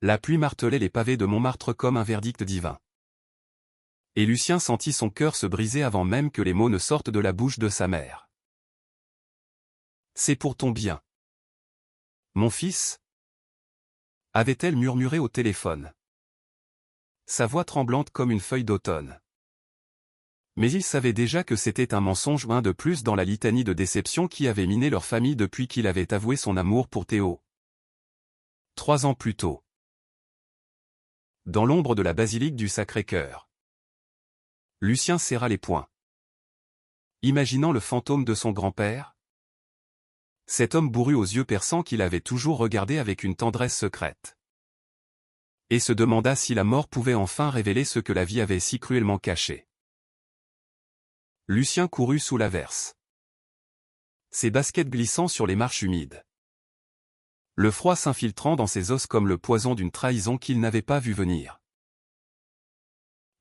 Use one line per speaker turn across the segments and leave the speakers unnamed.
La pluie martelait les pavés de Montmartre comme un verdict divin. Et Lucien sentit son cœur se briser avant même que les mots ne sortent de la bouche de sa mère. C'est pour ton bien. Mon fils, avait-elle murmuré au téléphone. Sa voix tremblante comme une feuille d'automne. Mais il savait déjà que c'était un mensonge, un de plus dans la litanie de déception qui avait miné leur famille depuis qu'il avait avoué son amour pour Théo. 3 ans plus tôt. Dans l'ombre de la basilique du Sacré-Cœur. Lucien serra les poings. Imaginant le fantôme de son grand-père. Cet homme bourru aux yeux perçants qu'il avait toujours regardé avec une tendresse secrète. Et se demanda si la mort pouvait enfin révéler ce que la vie avait si cruellement caché. Lucien courut sous l'averse. Ses baskets glissant sur les marches humides. Le froid s'infiltrant dans ses os comme le poison d'une trahison qu'il n'avait pas vu venir.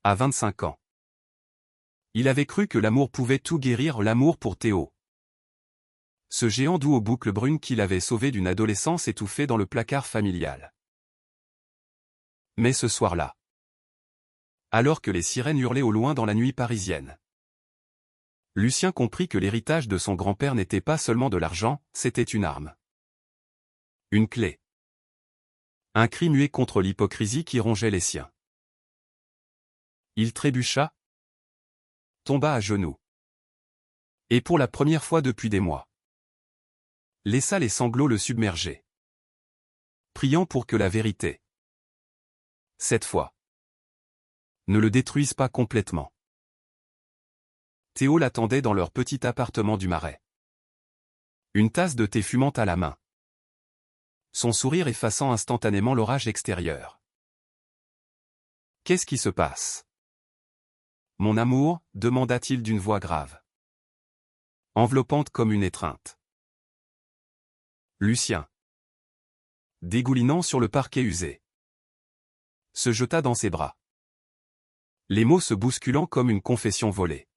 À 25 ans. Il avait cru que l'amour pouvait tout guérir, l'amour pour Théo. Ce géant doux aux boucles brunes qu'il avait sauvé d'une adolescence étouffée dans le placard familial. Mais ce soir-là, alors que les sirènes hurlaient au loin dans la nuit parisienne, Lucien comprit que l'héritage de son grand-père n'était pas seulement de l'argent, c'était une arme. Une clé. Un cri muet contre l'hypocrisie qui rongeait les siens. Il trébucha, tomba à genoux. Et pour la première fois depuis des mois, laissa les sanglots le submerger. Priant pour que la vérité, cette fois, ne le détruise pas complètement. Théo l'attendait dans leur petit appartement du Marais. Une tasse de thé fumante à la main. Son sourire effaçant instantanément l'orage extérieur. Qu'est-ce qui se passe? Mon amour, demanda-t-il d'une voix grave. Enveloppante comme une étreinte. Lucien, dégoulinant sur le parquet usé, se jeta dans ses bras. Les mots se bousculant comme une confession volée.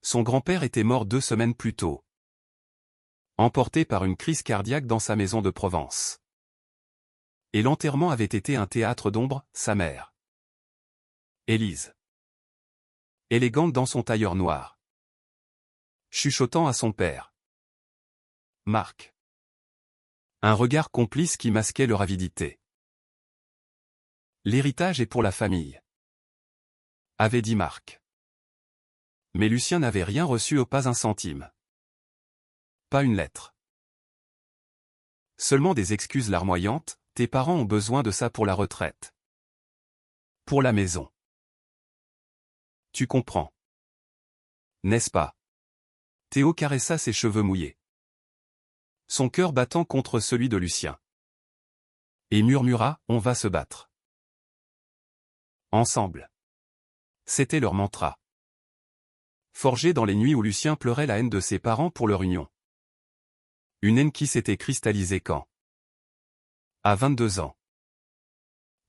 Son grand-père était mort 2 semaines plus tôt, emporté par une crise cardiaque dans sa maison de Provence. Et l'enterrement avait été un théâtre d'ombre, sa mère. Élise. Élégante dans son tailleur noir. Chuchotant à son père. Marc. Un regard complice qui masquait leur avidité. L'héritage est pour la famille, avait dit Marc. Mais Lucien n'avait rien reçu, pas un centime. Pas une lettre. Seulement des excuses larmoyantes, tes parents ont besoin de ça pour la retraite. Pour la maison. Tu comprends. N'est-ce pas? Théo caressa ses cheveux mouillés. Son cœur battant contre celui de Lucien. Et murmura, on va se battre. Ensemble. C'était leur mantra. Forgé dans les nuits où Lucien pleurait la haine de ses parents pour leur union. Une haine qui s'était cristallisée quand, à 22 ans,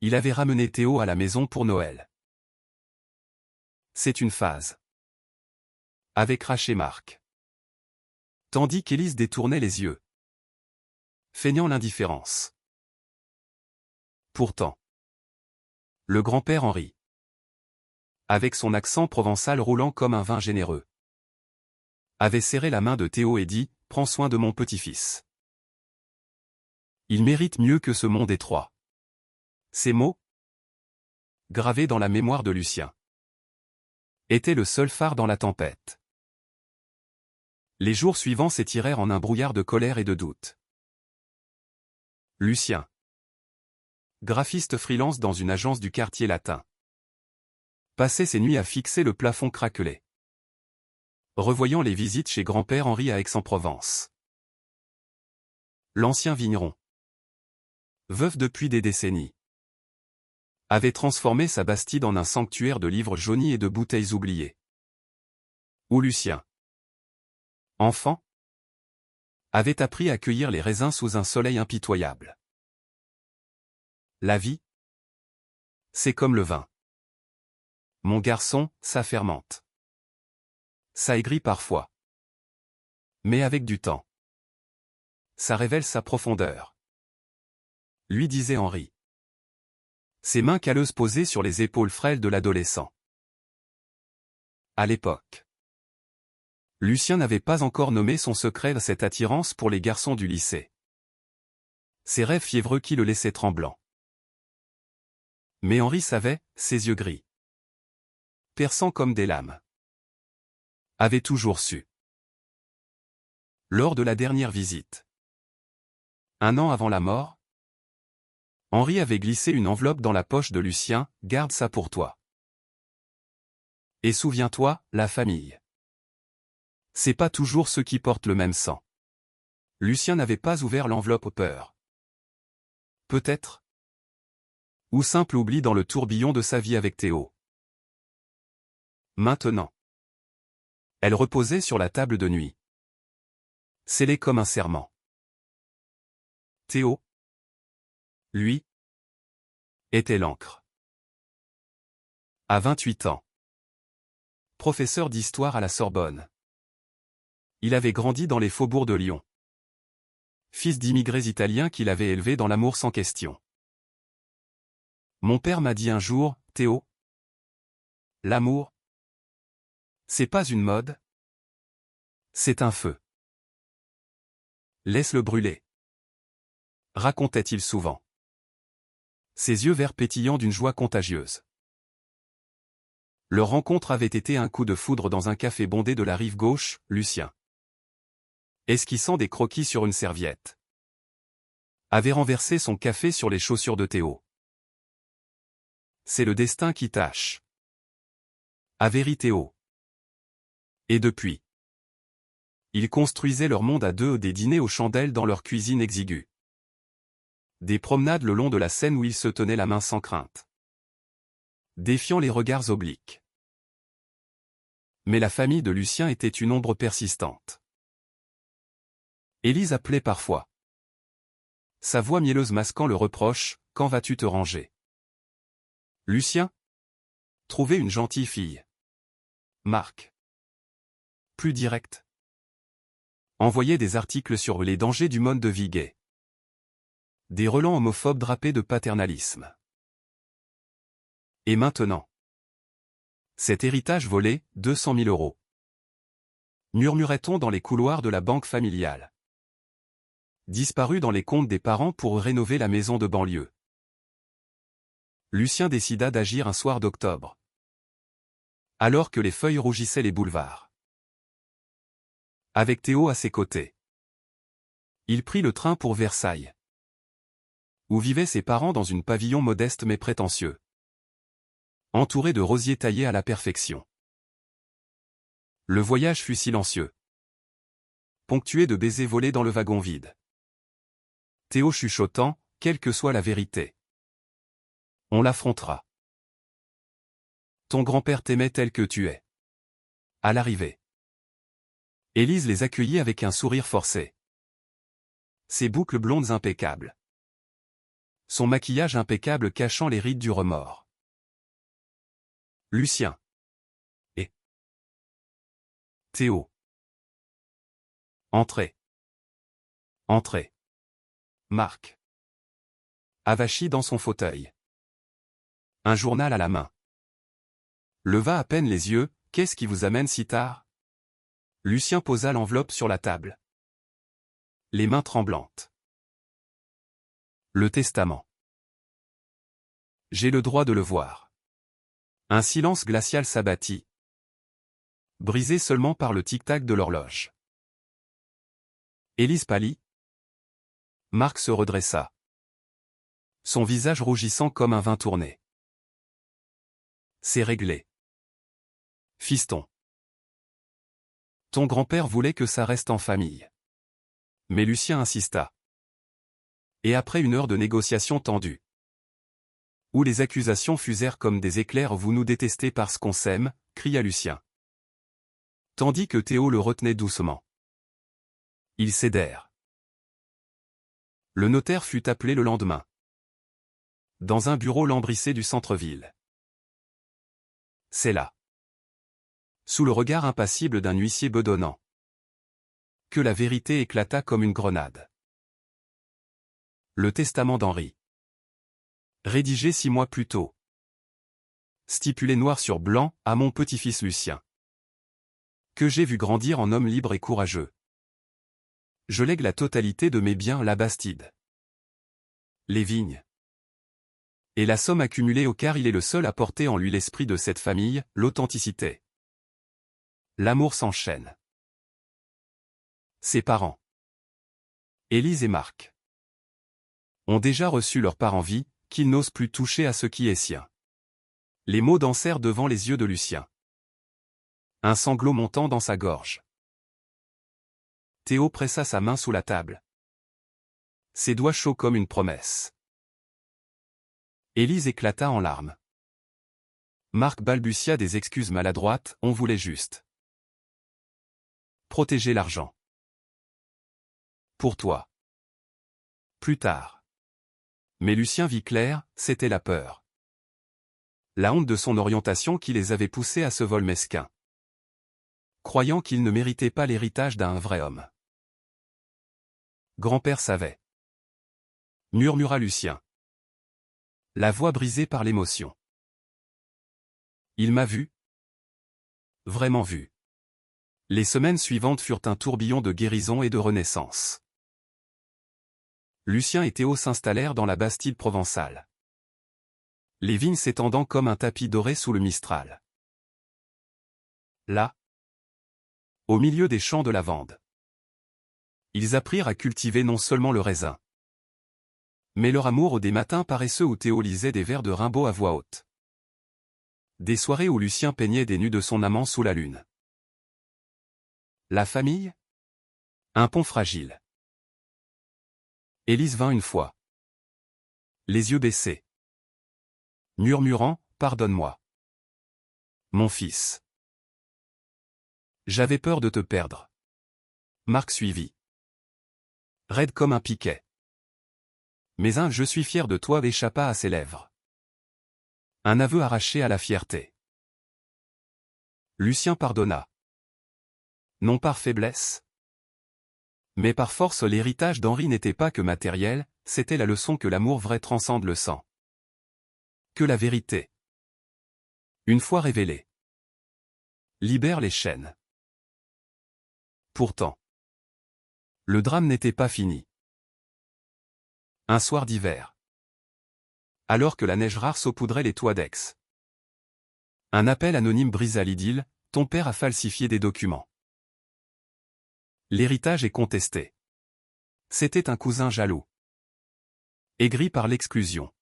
il avait ramené Théo à la maison pour Noël. C'est une phase, avait craché Marc. Tandis qu'Élise détournait les yeux, feignant l'indifférence. Pourtant, le grand-père Henri, avec son accent provençal roulant comme un vin généreux, avait serré la main de Théo et dit, prends soin de mon petit-fils. Il mérite mieux que ce monde étroit. Ces mots, gravés dans la mémoire de Lucien, étaient le seul phare dans la tempête. Les jours suivants s'étirèrent en un brouillard de colère et de doute. Lucien, graphiste freelance dans une agence du quartier latin, passait ses nuits à fixer le plafond craquelé, revoyant les visites chez grand-père Henri à Aix-en-Provence. L'ancien vigneron, veuf depuis des décennies, avait transformé sa bastide en un sanctuaire de livres jaunis et de bouteilles oubliées. Où Lucien, enfant, avait appris à cueillir les raisins sous un soleil impitoyable. La vie, c'est comme le vin. Mon garçon, ça fermente. Ça aigrit parfois. Mais avec du temps, ça révèle sa profondeur. lui disait Henri. Ses mains calleuses posées sur les épaules frêles de l'adolescent. À l'époque, Lucien n'avait pas encore nommé son secret cette attirance pour les garçons du lycée. Ses rêves fiévreux qui le laissaient tremblant. Mais Henri savait, ses yeux gris, perçants comme des lames, avait toujours su. Lors de la dernière visite, 1 an avant la mort, Henri avait glissé une enveloppe dans la poche de Lucien, « Garde ça pour toi. Et souviens-toi, la famille. C'est pas toujours ceux qui portent le même sang. » Lucien n'avait pas ouvert l'enveloppe peur. Peut-être. Ou simple oubli dans le tourbillon de sa vie avec Théo. Maintenant, elle reposait sur la table de nuit, scellée comme un serment. Théo, lui, était l'encre. À 28 ans. Professeur d'histoire à la Sorbonne. Il avait grandi dans les faubourgs de Lyon. Fils d'immigrés italiens qu'il avait élevé dans l'amour sans question. Mon père m'a dit un jour, Théo, l'amour, c'est pas une mode, c'est un feu. Laisse-le brûler, racontait-il souvent. Ses yeux verts pétillants d'une joie contagieuse. Leur rencontre avait été un coup de foudre dans un café bondé de la rive gauche, Lucien, esquissant des croquis sur une serviette, avait renversé son café sur les chaussures de Théo. C'est le destin qui tâche, avait ri Théo. Et depuis, ils construisaient leur monde à deux, des dîners aux chandelles dans leur cuisine exiguë. Des promenades le long de la Seine où ils se tenaient la main sans crainte, défiant les regards obliques. Mais la famille de Lucien était une ombre persistante. Élise appelait parfois, sa voix mielleuse masquant le reproche, « Quand vas-tu te ranger ?» Lucien, trouver une gentille fille. Marc, plus direct. Envoyait des articles sur les dangers du mode de vie gay. Des relents homophobes drapés de paternalisme. Et maintenant, cet héritage volé, 200 000 €. Murmurait-on dans les couloirs de la banque familiale. Disparu dans les comptes des parents pour rénover la maison de banlieue. Lucien décida d'agir un soir d'octobre, alors que les feuilles rougissaient les boulevards. Avec Théo à ses côtés, il prit le train pour Versailles, où vivaient ses parents dans une pavillon modeste mais prétentieux, entouré de rosiers taillés à la perfection. Le voyage fut silencieux, ponctué de baisers volés dans le wagon vide. Théo chuchotant, « Quelle que soit la vérité, on l'affrontera. Ton grand-père t'aimait tel que tu es. » À l'arrivée, Élise les accueillit avec un sourire forcé. Ses boucles blondes impeccables. Son maquillage impeccable cachant les rides du remords. Lucien. Et Théo. Entrez. Entrez. Marc. Avachi dans son fauteuil. Un journal à la main. Leva à peine les yeux, « Qu'est-ce qui vous amène si tard ?» Lucien posa l'enveloppe sur la table, les mains tremblantes. Le testament. J'ai le droit de le voir. Un silence glacial s'abattit, brisé seulement par le tic-tac de l'horloge. Élise pâlit. Marc se redressa, son visage rougissant comme un vin tourné. C'est réglé. Fiston. Ton grand-père voulait que ça reste en famille. Mais Lucien insista. Et après une heure de négociation tendue, où les accusations fusèrent comme des éclairs, « Vous nous détestez parce qu'on s'aime », cria Lucien. Tandis que Théo le retenait doucement. Ils cédèrent. Le notaire fut appelé le lendemain, dans un bureau lambrissé du centre-ville. C'est là, sous le regard impassible d'un huissier bedonnant, que la vérité éclata comme une grenade. Le testament d'Henri. Rédigé 6 mois plus tôt. Stipulé noir sur blanc, à mon petit-fils Lucien. Que j'ai vu grandir en homme libre et courageux. Je lègue la totalité de mes biens à la Bastide. Les vignes. Et la somme accumulée au car il est le seul à porter en lui l'esprit de cette famille, l'authenticité. L'amour s'enchaîne. Ses parents. Élise et Marc. Ont déjà reçu leur part en vie, qu'ils n'osent plus toucher à ce qui est sien. Les mots dansèrent devant les yeux de Lucien. Un sanglot montant dans sa gorge. Théo pressa sa main sous la table. Ses doigts chauds comme une promesse. Élise éclata en larmes. Marc balbutia des excuses maladroites, on voulait juste protéger l'argent. Pour toi. Plus tard. Mais Lucien vit clair, c'était la peur. La honte de son orientation qui les avait poussés à ce vol mesquin. Croyant qu'ils ne méritaient pas l'héritage d'un vrai homme. Grand-père savait. Murmura Lucien. La voix brisée par l'émotion. Il m'a vu. Vraiment vu. Les semaines suivantes furent un tourbillon de guérison et de renaissance. Lucien et Théo s'installèrent dans la Bastide provençale. Les vignes s'étendant comme un tapis doré sous le Mistral. Là, au milieu des champs de lavande, ils apprirent à cultiver non seulement le raisin, mais leur amour au des matins paresseux où Théo lisait des vers de Rimbaud à voix haute. Des soirées où Lucien peignait des nus de son amant sous la lune. La famille? Un pont fragile. Élise vint une fois. Les yeux baissés. Murmurant, pardonne-moi. Mon fils. J'avais peur de te perdre. Marc suivit. Raide comme un piquet. Mais un « je suis fier de toi » échappa à ses lèvres. Un aveu arraché à la fierté. Lucien pardonna. Non par faiblesse, mais par force. L'héritage d'Henri n'était pas que matériel, c'était la leçon que l'amour vrai transcende le sang. Que la vérité, une fois révélée, libère les chaînes. Pourtant, le drame n'était pas fini. Un soir d'hiver, alors que la neige rare saupoudrait les toits d'Aix, un appel anonyme brisa l'idylle, ton père a falsifié des documents. L'héritage est contesté. C'était un cousin jaloux. Aigri par l'exclusion.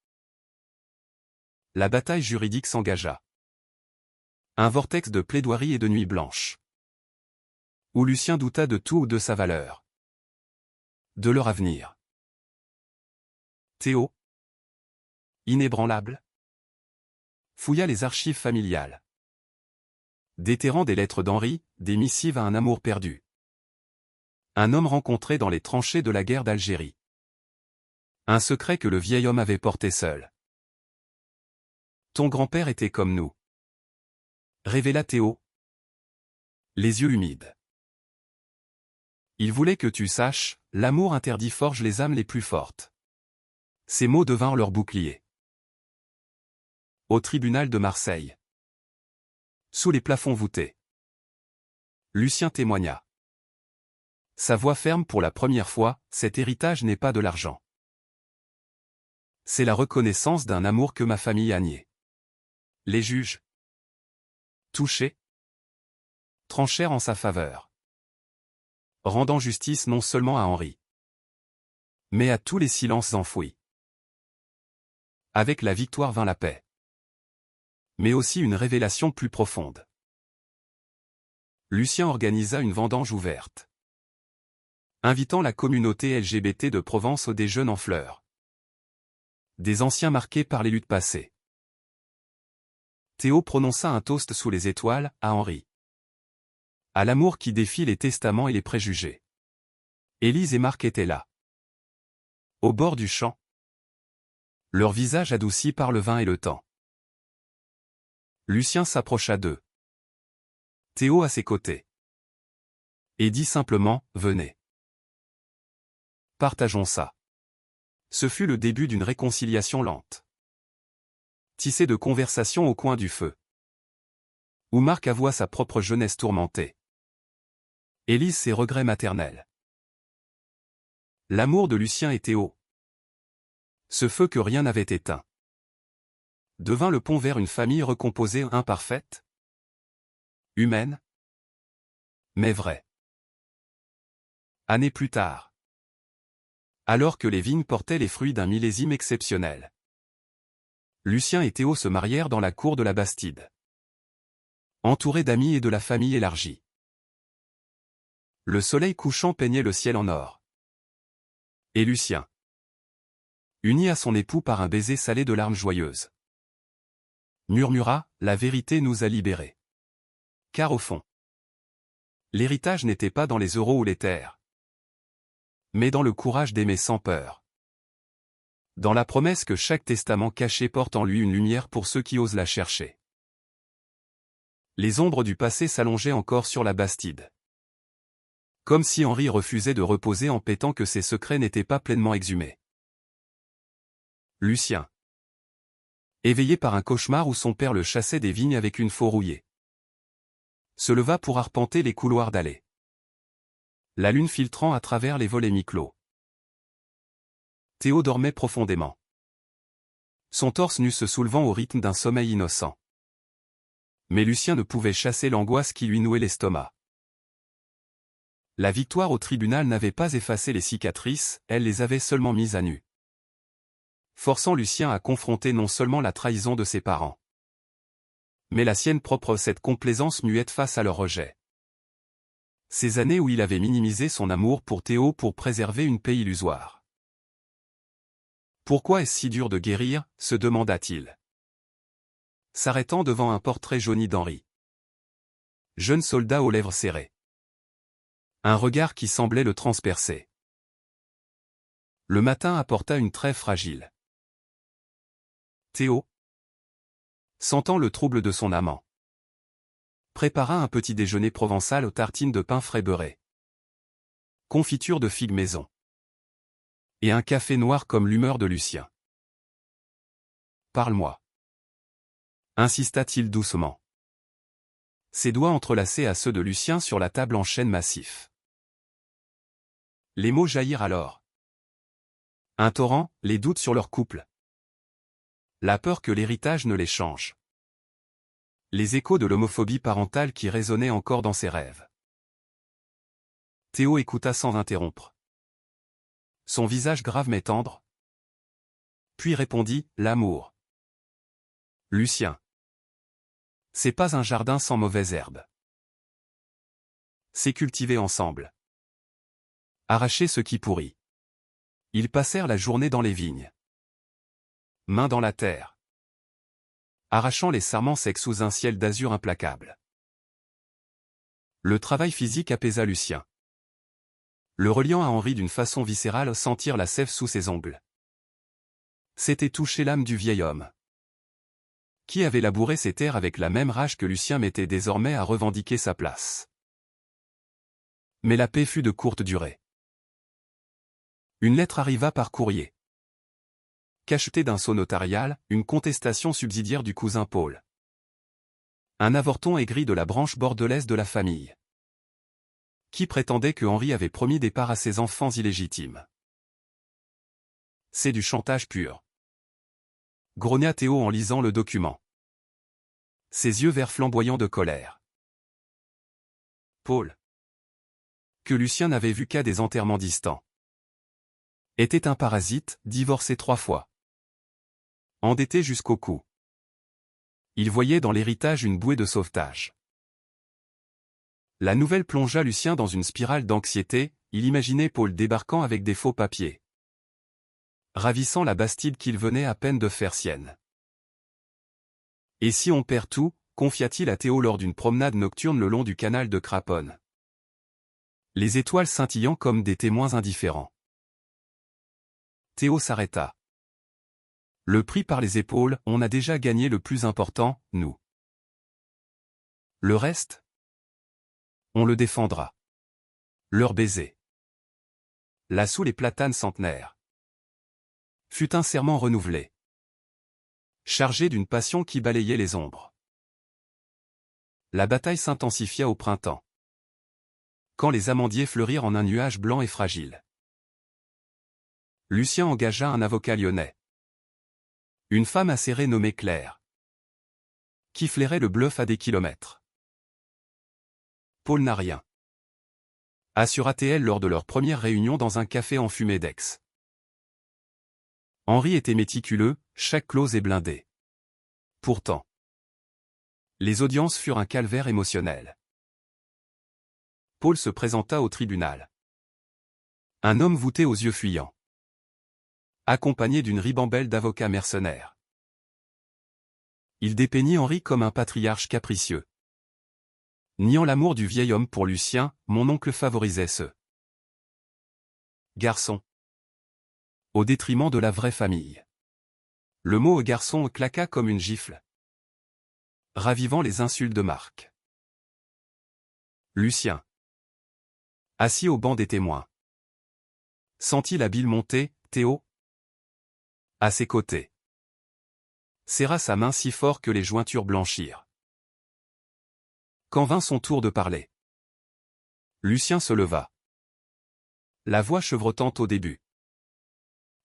La bataille juridique s'engagea. Un vortex de plaidoirie et de nuit blanche. Où Lucien douta de tout ou de sa valeur. De leur avenir. Théo, inébranlable, fouilla les archives familiales. Déterrant des lettres d'Henri, des missives à un amour perdu. Un homme rencontré dans les tranchées de la guerre d'Algérie. Un secret que le vieil homme avait porté seul. Ton grand-père était comme nous. Révéla Théo. Les yeux humides. Il voulait que tu saches, l'amour interdit forge les âmes les plus fortes. Ces mots devinrent leur bouclier. Au tribunal de Marseille. Sous les plafonds voûtés. Lucien témoigna. Sa voix ferme pour la première fois, cet héritage n'est pas de l'argent. C'est la reconnaissance d'un amour que ma famille a nié. Les juges, touchés, tranchèrent en sa faveur. Rendant justice non seulement à Henri, mais à tous les silences enfouis. Avec la victoire vint la paix. Mais aussi une révélation plus profonde. Lucien organisa une vendange ouverte. Invitant la communauté LGBT de Provence des jeunes en fleurs. Des anciens marqués par les luttes passées. Théo prononça un toast sous les étoiles, à Henri. À l'amour qui défie les testaments et les préjugés. Élise et Marc étaient là. Au bord du champ. Leur visage adouci par le vin et le temps. Lucien s'approcha d'eux. Théo à ses côtés. Et dit simplement, venez. Partageons ça. Ce fut le début d'une réconciliation lente. Tisser de conversations au coin du feu. Où Marc avoua sa propre jeunesse tourmentée. Élise ses regrets maternels. L'amour de Lucien et Théo. Ce feu que rien n'avait éteint. Devint le pont vers une famille recomposée, imparfaite, humaine, mais vraie. Années plus tard. Alors que les vignes portaient les fruits d'un millésime exceptionnel. Lucien et Théo se marièrent dans la cour de la Bastide. Entourés d'amis et de la famille élargie. Le soleil couchant peignait le ciel en or. Et Lucien, uni à son époux par un baiser salé de larmes joyeuses, murmura, « La vérité nous a libérés. » Car au fond, l'héritage n'était pas dans les euros ou les terres, mais dans le courage d'aimer sans peur. Dans la promesse que chaque testament caché porte en lui une lumière pour ceux qui osent la chercher. Les ombres du passé s'allongeaient encore sur la Bastide. Comme si Henri refusait de reposer en pétant que ses secrets n'étaient pas pleinement exhumés. Lucien, éveillé par un cauchemar où son père le chassait des vignes avec une faux rouillée, se leva pour arpenter les couloirs d'allées. La lune filtrant à travers les volets mi-clos. Théo dormait profondément. Son torse nu se soulevant au rythme d'un sommeil innocent. Mais Lucien ne pouvait chasser l'angoisse qui lui nouait l'estomac. La victoire au tribunal n'avait pas effacé les cicatrices, elle les avait seulement mises à nu. Forçant Lucien à confronter non seulement la trahison de ses parents, mais la sienne propre, cette complaisance muette face à leur rejet. Ces années où il avait minimisé son amour pour Théo pour préserver une paix illusoire. Pourquoi est-ce si dur de guérir, se demanda-t-il. S'arrêtant devant un portrait jauni d'Henri. Jeune soldat aux lèvres serrées. Un regard qui semblait le transpercer. Le matin apporta une trêve fragile. Théo, sentant le trouble de son amant, prépara un petit déjeuner provençal aux tartines de pain frais beurré, confiture de figues maison, et un café noir comme l'humeur de Lucien. Parle-moi, insista-t-il doucement. Ses doigts entrelacés à ceux de Lucien sur la table en chêne massif. Les mots jaillirent alors. Un torrent, les doutes sur leur couple. La peur que l'héritage ne les change. Les échos de l'homophobie parentale qui résonnaient encore dans ses rêves. Théo écouta sans interrompre. Son visage grave mais tendre. Puis répondit, l'amour. Lucien. C'est pas un jardin sans mauvaises herbes. C'est cultiver ensemble. Arracher ce qui pourrit. Ils passèrent la journée dans les vignes. Main dans la terre. Arrachant les sarments secs sous un ciel d'azur implacable. Le travail physique apaisa Lucien. Le reliant à Henri d'une façon viscérale, sentir la sève sous ses ongles. C'était toucher l'âme du vieil homme, qui avait labouré ses terres avec la même rage que Lucien mettait désormais à revendiquer sa place. Mais la paix fut de courte durée. Une lettre arriva par courrier. Cachetée d'un sceau notarial, une contestation subsidiaire du cousin Paul. Un avorton aigri de la branche bordelaise de la famille, qui prétendait que Henri avait promis des parts à ses enfants illégitimes. C'est du chantage pur. Grogna Théo en lisant le document. Ses yeux verts flamboyants de colère. Paul, que Lucien n'avait vu qu'à des enterrements distants, était un parasite, divorcé 3 fois. Endetté jusqu'au cou. Il voyait dans l'héritage une bouée de sauvetage. La nouvelle plongea Lucien dans une spirale d'anxiété, il imaginait Paul débarquant avec des faux papiers, ravissant la Bastide qu'il venait à peine de faire sienne. Et si on perd tout, confia-t-il à Théo lors d'une promenade nocturne le long du canal de Craponne. Les étoiles scintillant comme des témoins indifférents. Théo s'arrêta. Le pris par les épaules, on a déjà gagné le plus important, nous. Le reste, on le défendra. Leur baiser. Là sous les platanes centenaires. Fut un serment renouvelé. chargé d'une passion qui balayait les ombres. La bataille s'intensifia au printemps, quand les amandiers fleurirent en un nuage blanc et fragile. Lucien engagea un avocat lyonnais. Une femme acérée nommée Claire, qui flairait le bluff à des kilomètres. Paul n'a rien, assura-t-elle lors de leur première réunion dans un café enfumé d'Aix. Henri était méticuleux, chaque clause est blindée. Pourtant, les audiences furent un calvaire émotionnel. Paul se présenta au tribunal. Un homme voûté aux yeux fuyants, accompagné d'une ribambelle d'avocats mercenaires. Il dépeignit Henri comme un patriarche capricieux. Niant l'amour du vieil homme pour Lucien, mon oncle favorisait ce garçon, au détriment de la vraie famille. Le mot garçon claqua comme une gifle, ravivant les insultes de Marc. Lucien, assis au banc des témoins, sentit la bile monter. Théo, à ses côtés, serra sa main si fort que les jointures blanchirent. Quand vint son tour de parler, Lucien se leva, la voix chevrotante au début,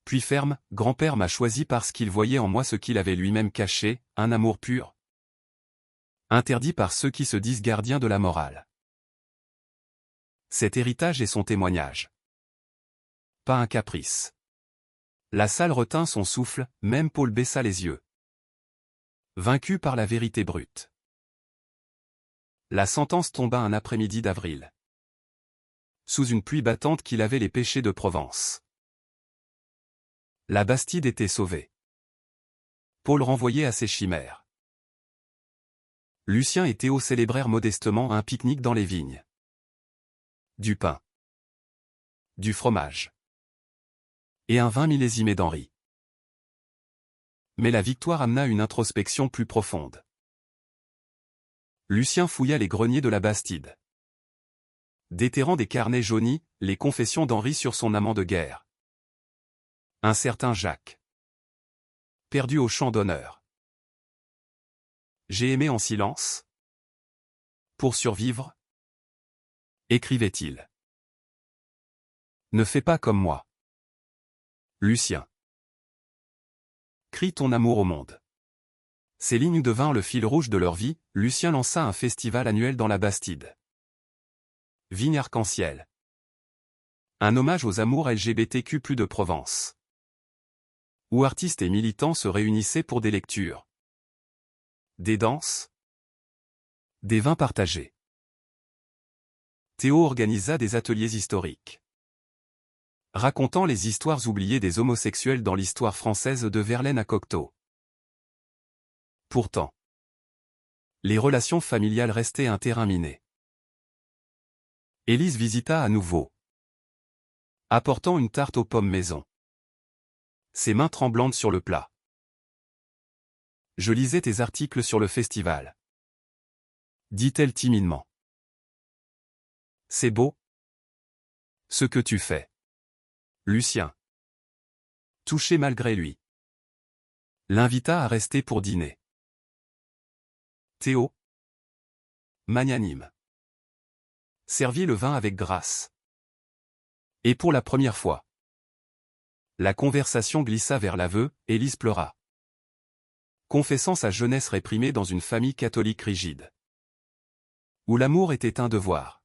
puis ferme. Grand-père m'a choisi parce qu'il voyait en moi ce qu'il avait lui-même caché, un amour pur, interdit par ceux qui se disent gardiens de la morale. Cet héritage est son témoignage, pas un caprice. La salle retint son souffle, même Paul baissa les yeux, vaincu par la vérité brute. La sentence tomba un après-midi d'avril, sous une pluie battante qui lavait les péchés de Provence. La Bastide était sauvée. Paul renvoyé à ses chimères. Lucien et Théo célébrèrent modestement un pique-nique dans les vignes. Du pain, du fromage et un vin millésimé d'Henri. Mais la victoire amena une introspection plus profonde. Lucien fouilla les greniers de la Bastide, déterrant des carnets jaunis, les confessions d'Henri sur son amant de guerre. Un certain Jacques, perdu au champ d'honneur. J'ai aimé en silence, pour survivre, écrivait-il. Ne fais pas comme moi, Lucien. Crie ton amour au monde. Ces lignes devinrent le fil rouge de leur vie. Lucien lança un festival annuel dans la Bastide. Vigne arc-en-ciel. Un hommage aux amours LGBTQ+ de Provence, où artistes et militants se réunissaient pour des lectures, des danses, des vins partagés. Théo organisa des ateliers historiques, racontant les histoires oubliées des homosexuels dans l'histoire française de Verlaine à Cocteau. Pourtant, les relations familiales restaient un terrain miné. Élise visita à nouveau, apportant une tarte aux pommes maison, ses mains tremblantes sur le plat. Je lisais tes articles sur le festival, dit-elle timidement. C'est beau, ce que tu fais, Lucien. Touché malgré lui, l'invita à rester pour dîner. Théo, magnanime, servit le vin avec grâce. Et pour la première fois, la conversation glissa vers l'aveu. Élise pleura, confessant sa jeunesse réprimée dans une famille catholique rigide, où l'amour était un devoir,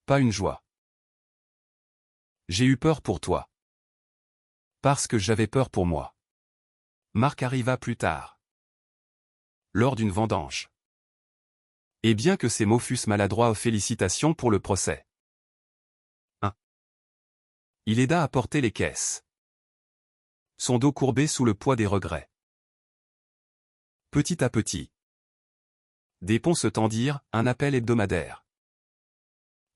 pas une joie. J'ai eu peur pour toi, parce que j'avais peur pour moi. Marc arriva plus tard, lors d'une vendange. Et bien que ces mots fussent maladroits, félicitations pour le procès. Il aida à porter les caisses, son dos courbé sous le poids des regrets. Petit à petit, des ponts se tendirent, un appel hebdomadaire.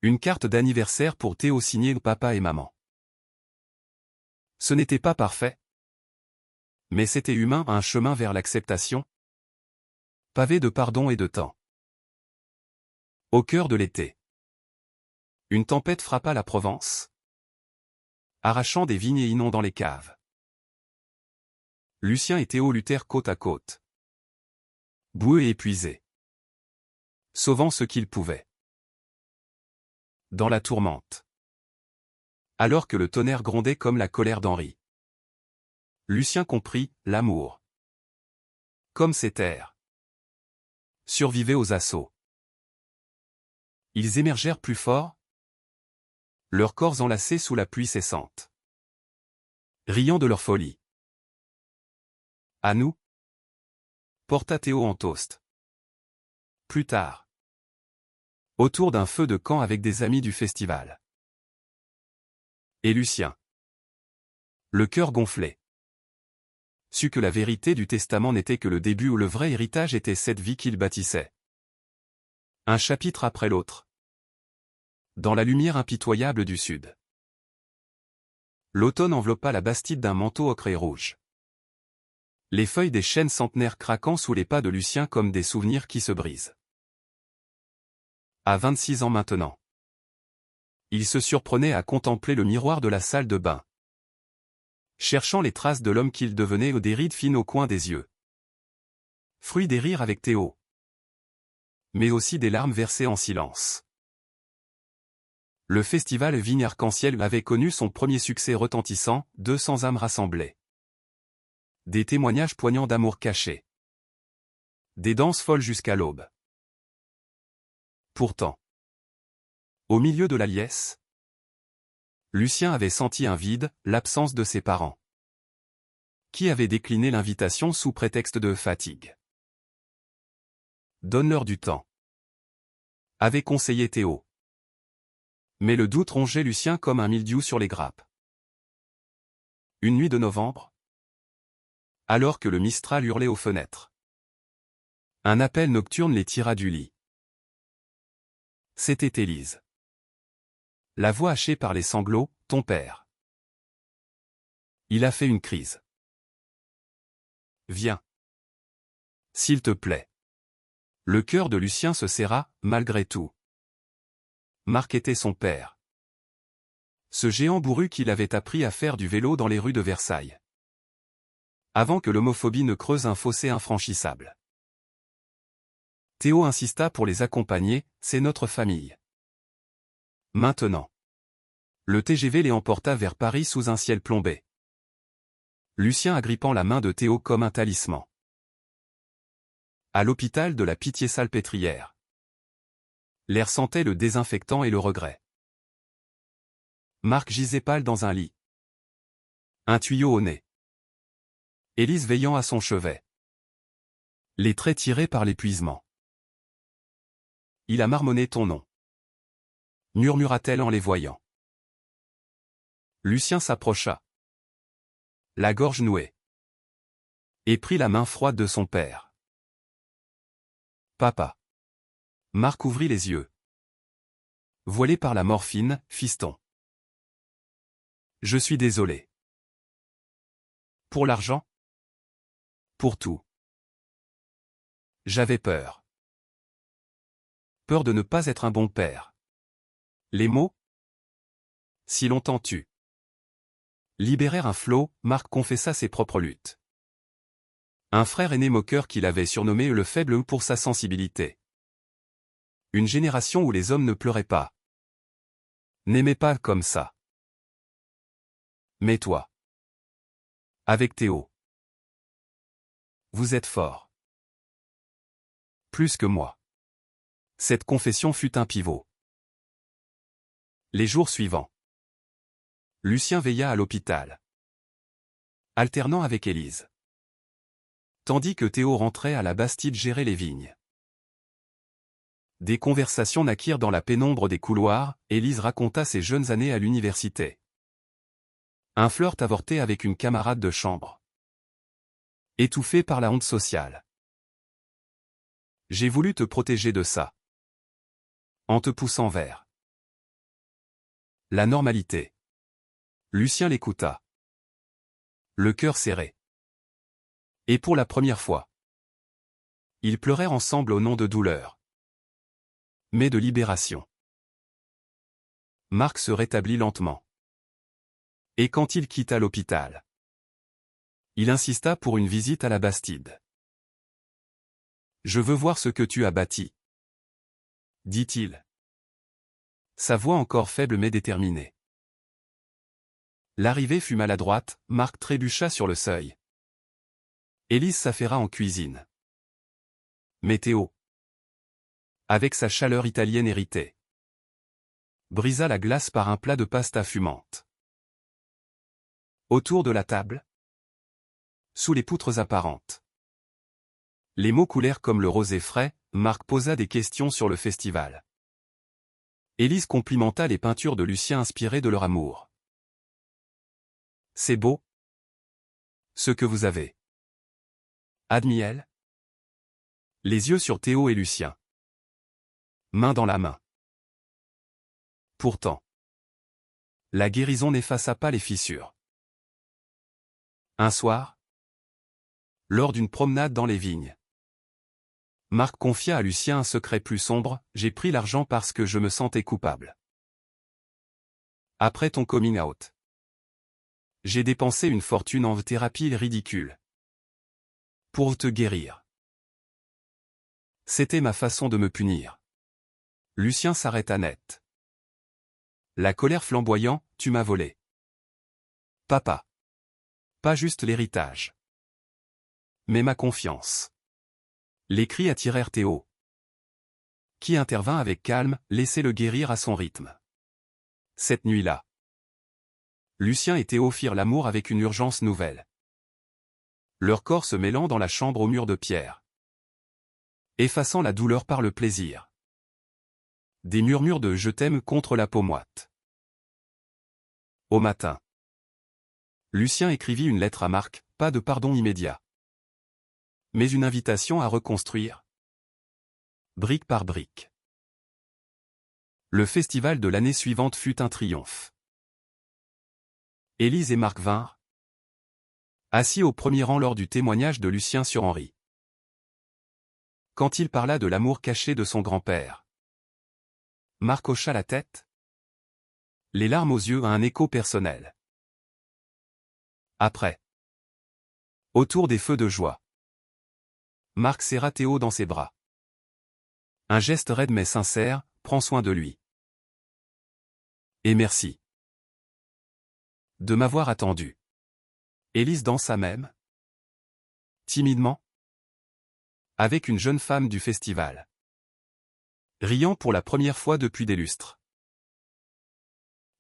Une carte d'anniversaire pour Théo signée papa et maman. Ce n'était pas parfait, mais c'était humain, un chemin vers l'acceptation, pavé de pardon et de temps. Au cœur de l'été, une tempête frappa la Provence, arrachant des vignes et inondant les caves. Lucien et Théo luttèrent côte à côte. Boueux et épuisés. Sauvant ce qu'ils pouvaient. Dans la tourmente. Alors que le tonnerre grondait comme la colère d'Henri. Lucien comprit, l'amour. Comme ces terres. Survivaient aux assauts. Ils émergèrent plus forts. Leurs corps enlacés sous la pluie cessante. Riant de leur folie. À nous. Porta Théo en toast. Plus tard. Autour d'un feu de camp avec des amis du festival. Et Lucien. Le cœur gonflé. Sut que la vérité du testament n'était que le début où le vrai héritage était cette vie qu'il bâtissait. Un chapitre après l'autre. Dans la lumière impitoyable du sud. L'automne enveloppa la Bastide d'un manteau ocre et rouge. Les feuilles des chênes centenaires craquant sous les pas de Lucien comme des souvenirs qui se brisent. À 26 ans maintenant. Il se surprenait à contempler le miroir de la salle de bain. Cherchant les traces de l'homme qu'il devenait ou des rides fines au coin des yeux. Fruit des rires avec Théo. Mais aussi des larmes versées en silence. Le festival Vigne Arc-en-Ciel avait connu son premier succès retentissant, 200 âmes rassemblées. Des témoignages poignants d'amour caché. Des danses folles jusqu'à l'aube. Pourtant, au milieu de la liesse, Lucien avait senti un vide, l'absence de ses parents. Qui avait décliné l'invitation sous prétexte de fatigue. Donne-leur du temps. Avait conseillé Théo. Mais le doute rongeait Lucien comme un mildiou sur les grappes. Une nuit de novembre, alors que le Mistral hurlait aux fenêtres. Un appel nocturne les tira du lit. C'était Élise. La voix hachée par les sanglots, ton père. Il a fait une crise. Viens. S'il te plaît. Le cœur de Lucien se serra, malgré tout. Marc était son père. Ce géant bourru qu'il avait appris à faire du vélo dans les rues de Versailles. Avant que l'homophobie ne creuse un fossé infranchissable. Théo insista pour les accompagner, c'est notre famille. Maintenant. Le TGV les emporta vers Paris sous un ciel plombé. Lucien agrippant la main de Théo comme un talisman. À l'hôpital de la Pitié-Salpêtrière. L'air sentait le désinfectant et le regret. Marc gisait pâle dans un lit. Un tuyau au nez. Élise veillant à son chevet. Les traits tirés par l'épuisement. Il a marmonné ton nom. Murmura-t-elle en les voyant. Lucien s'approcha. La gorge nouée. Et prit la main froide de son père. Papa. Marc ouvrit les yeux. Voilé par la morphine, fiston. Je suis désolé. Pour l'argent? Pour tout. J'avais peur. Peur de ne pas être un bon père. Les mots? Si longtemps tu. Libérèrent un flot, Marc confessa ses propres luttes. Un frère aîné moqueur qu'il avait surnommé le faible pour sa sensibilité. Une génération où les hommes ne pleuraient pas. N'aimaient pas comme ça. Mais toi. Avec Théo. Vous êtes fort. Plus que moi. Cette confession fut un pivot. Les jours suivants. Lucien veilla à l'hôpital. Alternant avec Élise. Tandis que Théo rentrait à la Bastide gérer les vignes. Des conversations naquirent dans la pénombre des couloirs, Élise raconta ses jeunes années à l'université. Un flirt avorté avec une camarade de chambre. Étouffé par la honte sociale. J'ai voulu te protéger de ça. En te poussant vers la normalité. Lucien l'écouta. Le cœur serré. Et pour la première fois. Ils pleurèrent ensemble au nom de douleur. Mais de libération. Marc se rétablit lentement. Et quand il quitta l'hôpital, Il insista pour une visite à la Bastide. « Je veux voir ce que tu as bâti, » dit-il. Sa voix encore faible mais déterminée. L'arrivée fut maladroite, Marc trébucha sur le seuil. Élise s'affaira en cuisine. Mais Théo, avec sa chaleur italienne héritée, brisa la glace par un plat de pasta fumante. Autour de la table, sous les poutres apparentes, les mots coulèrent comme le rosé frais. Marc posa des questions sur le festival. Élise complimenta les peintures de Lucien inspirées de leur amour. « C'est beau, ce que vous avez. » admit-elle. Les yeux sur Théo et Lucien. Main dans la main. Pourtant, la guérison n'effaça pas les fissures. Un soir, lors d'une promenade dans les vignes, Marc confia à Lucien un secret plus sombre: « J'ai pris l'argent parce que je me sentais coupable. Après ton coming out, j'ai dépensé une fortune en thérapie ridicule. Pour te guérir. C'était ma façon de me punir. » Lucien s'arrêta net. La colère flamboyant: « Tu m'as volé. Papa. Pas juste l'héritage, mais ma confiance. » Les cris attirèrent Théo, qui intervint avec calme: « Laissez-le guérir à son rythme. » Cette nuit-là, Lucien et Théo firent l'amour avec une urgence nouvelle. Leur corps se mêlant dans la chambre aux murs de pierre, effaçant la douleur par le plaisir. Des murmures de « je t'aime » contre la peau moite. Au matin, Lucien écrivit une lettre à Marc, pas de pardon immédiat, mais une invitation à reconstruire, brique par brique. Le festival de l'année suivante fut un triomphe. Élise et Marc vinrent, assis au premier rang lors du témoignage de Lucien sur Henri. Quand il parla de l'amour caché de son grand-père, Marc hocha la tête, les larmes aux yeux, à un écho personnel. Après, autour des feux de joie, Marc serra Théo dans ses bras. Un geste raide mais sincère: « Prends soin de lui. Et merci de m'avoir attendu. » Élise dansa même, timidement, avec une jeune femme du festival, riant pour la première fois depuis des lustres.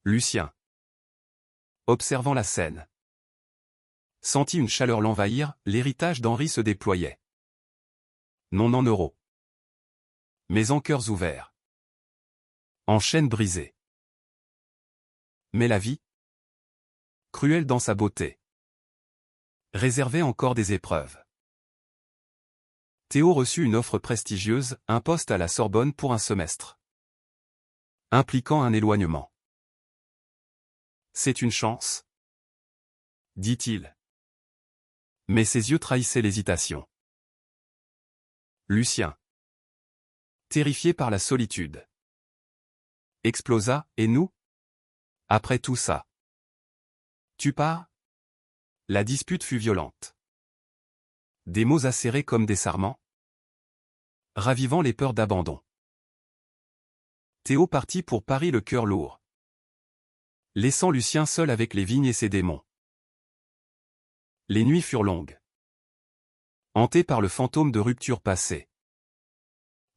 Lucien, observant la scène, sentit une chaleur l'envahir. L'héritage d'Henri se déployait. Non en euros, mais en cœurs ouverts, en chaînes brisées. Mais la vie, cruelle dans sa beauté, réservait encore des épreuves. Théo reçut une offre prestigieuse, un poste à la Sorbonne pour un semestre, impliquant un éloignement. « C'est une chance, » dit-il. Mais ses yeux trahissaient l'hésitation. Lucien, terrifié par la solitude, explosa: « Et nous? Après tout ça? Tu pars ?» La dispute fut violente. Des mots acérés comme des sarments, ravivant les peurs d'abandon. Théo partit pour Paris le cœur lourd, laissant Lucien seul avec les vignes et ses démons. Les nuits furent longues, hantées par le fantôme de ruptures passées.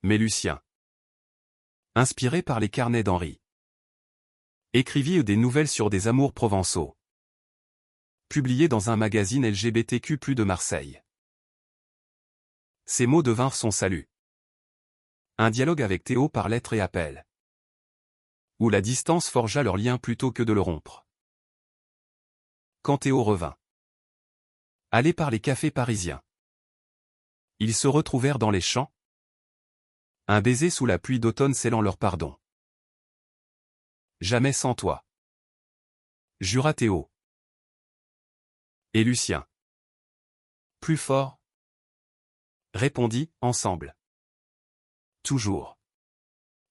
Mais Lucien, inspiré par les carnets d'Henri, écrivit des nouvelles sur des amours provençaux, publiées dans un magazine LGBTQ+ de Marseille. Ces mots devinrent son salut. Un dialogue avec Théo par lettre et appel, où la distance forgea leur lien plutôt que de le rompre. Quand Théo revint, allé par les cafés parisiens, ils se retrouvèrent dans les champs, un baiser sous la pluie d'automne scellant leur pardon. « Jamais sans toi, » jura Théo. Et Lucien, plus fort, répondit: « Ensemble. Toujours. »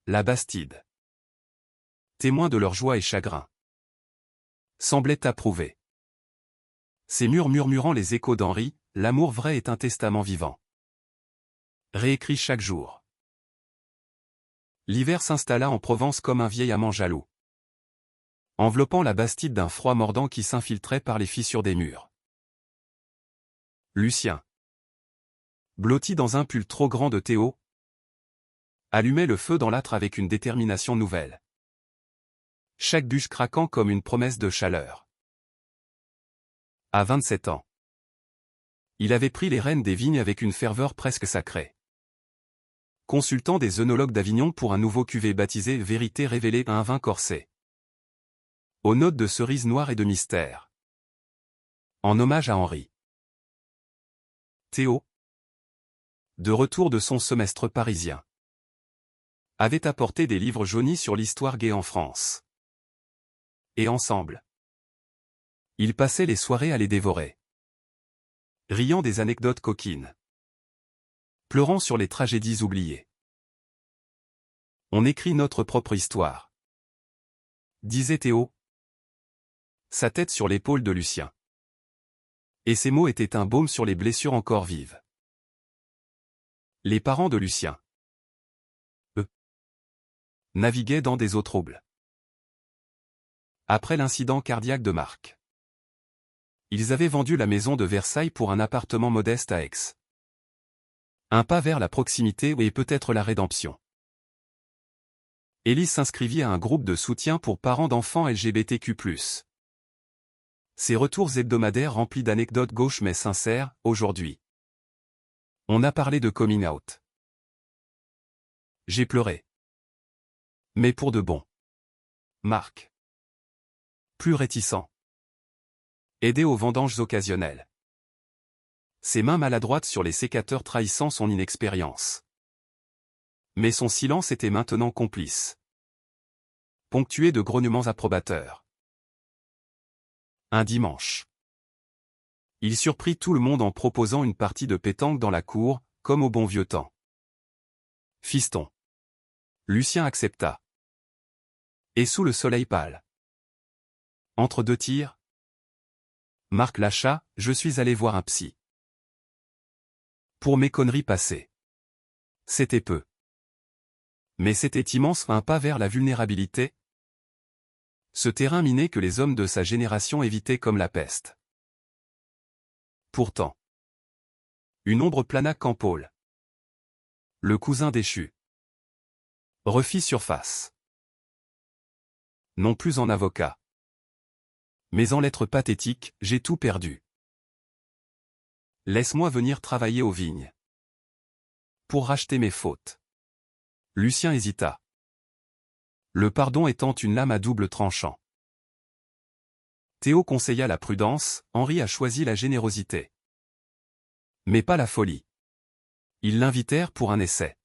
La Bastide, témoin de leur joie et chagrin, semblait approuver Ces murs murmurant les échos d'Henri, l'amour vrai est un testament vivant. Réécrit chaque jour. L'hiver s'installa en Provence comme un vieil amant jaloux, enveloppant la Bastide d'un froid mordant qui s'infiltrait par les fissures des murs. Lucien, blotti dans un pull trop grand de Théo, allumait le feu dans l'âtre avec une détermination nouvelle. Chaque bûche craquant comme une promesse de chaleur. À 27 ans, il avait pris les rênes des vignes avec une ferveur presque sacrée. Consultant des œnologues d'Avignon pour un nouveau cuvée baptisé Vérité révélée à un vin corsé, aux notes de cerises noires et de mystère. En hommage à Henri. Théo, de retour de son semestre parisien, avait apporté des livres jaunis sur l'histoire gay en France. Et ensemble, ils passaient les soirées à les dévorer, riant des anecdotes coquines, pleurant sur les tragédies oubliées. On écrit notre propre histoire, disait Théo, sa tête sur l'épaule de Lucien. Et ces mots étaient un baume sur les blessures encore vives. Les parents de Lucien, eux, naviguaient dans des eaux troubles. Après l'incident cardiaque de Marc, ils avaient vendu la maison de Versailles pour un appartement modeste à Aix. Un pas vers la proximité et peut-être la rédemption. Élise s'inscrivit à un groupe de soutien pour parents d'enfants LGBTQ+. Ses retours hebdomadaires remplis d'anecdotes gauches mais sincères, aujourd'hui. On a parlé de coming out. J'ai pleuré. Mais pour de bon. Marc. Plus réticent. Aidé aux vendanges occasionnelles. Ses mains maladroites sur les sécateurs trahissant son inexpérience. Mais son silence était maintenant complice. Ponctué de grognements approbateurs. Un dimanche. Il surprit tout le monde en proposant une partie de pétanque dans la cour, comme au bon vieux temps. Fiston. Lucien accepta. Et sous le soleil pâle. Entre deux tirs. Marc lâcha, je suis allé voir un psy. Pour mes conneries passées. C'était peu. Mais c'était immense, un pas vers la vulnérabilité. Ce terrain miné que les hommes de sa génération évitaient comme la peste. Pourtant. Une ombre plana quand Paul, le cousin déchu, refit surface. Non plus en avocat, mais en lettres pathétiques, j'ai tout perdu. Laisse-moi venir travailler aux vignes. Pour racheter mes fautes. Lucien hésita. Le pardon étant une lame à double tranchant. Théo conseilla la prudence, Henri a choisi la générosité. Mais pas la folie. Ils l'invitèrent pour un essai.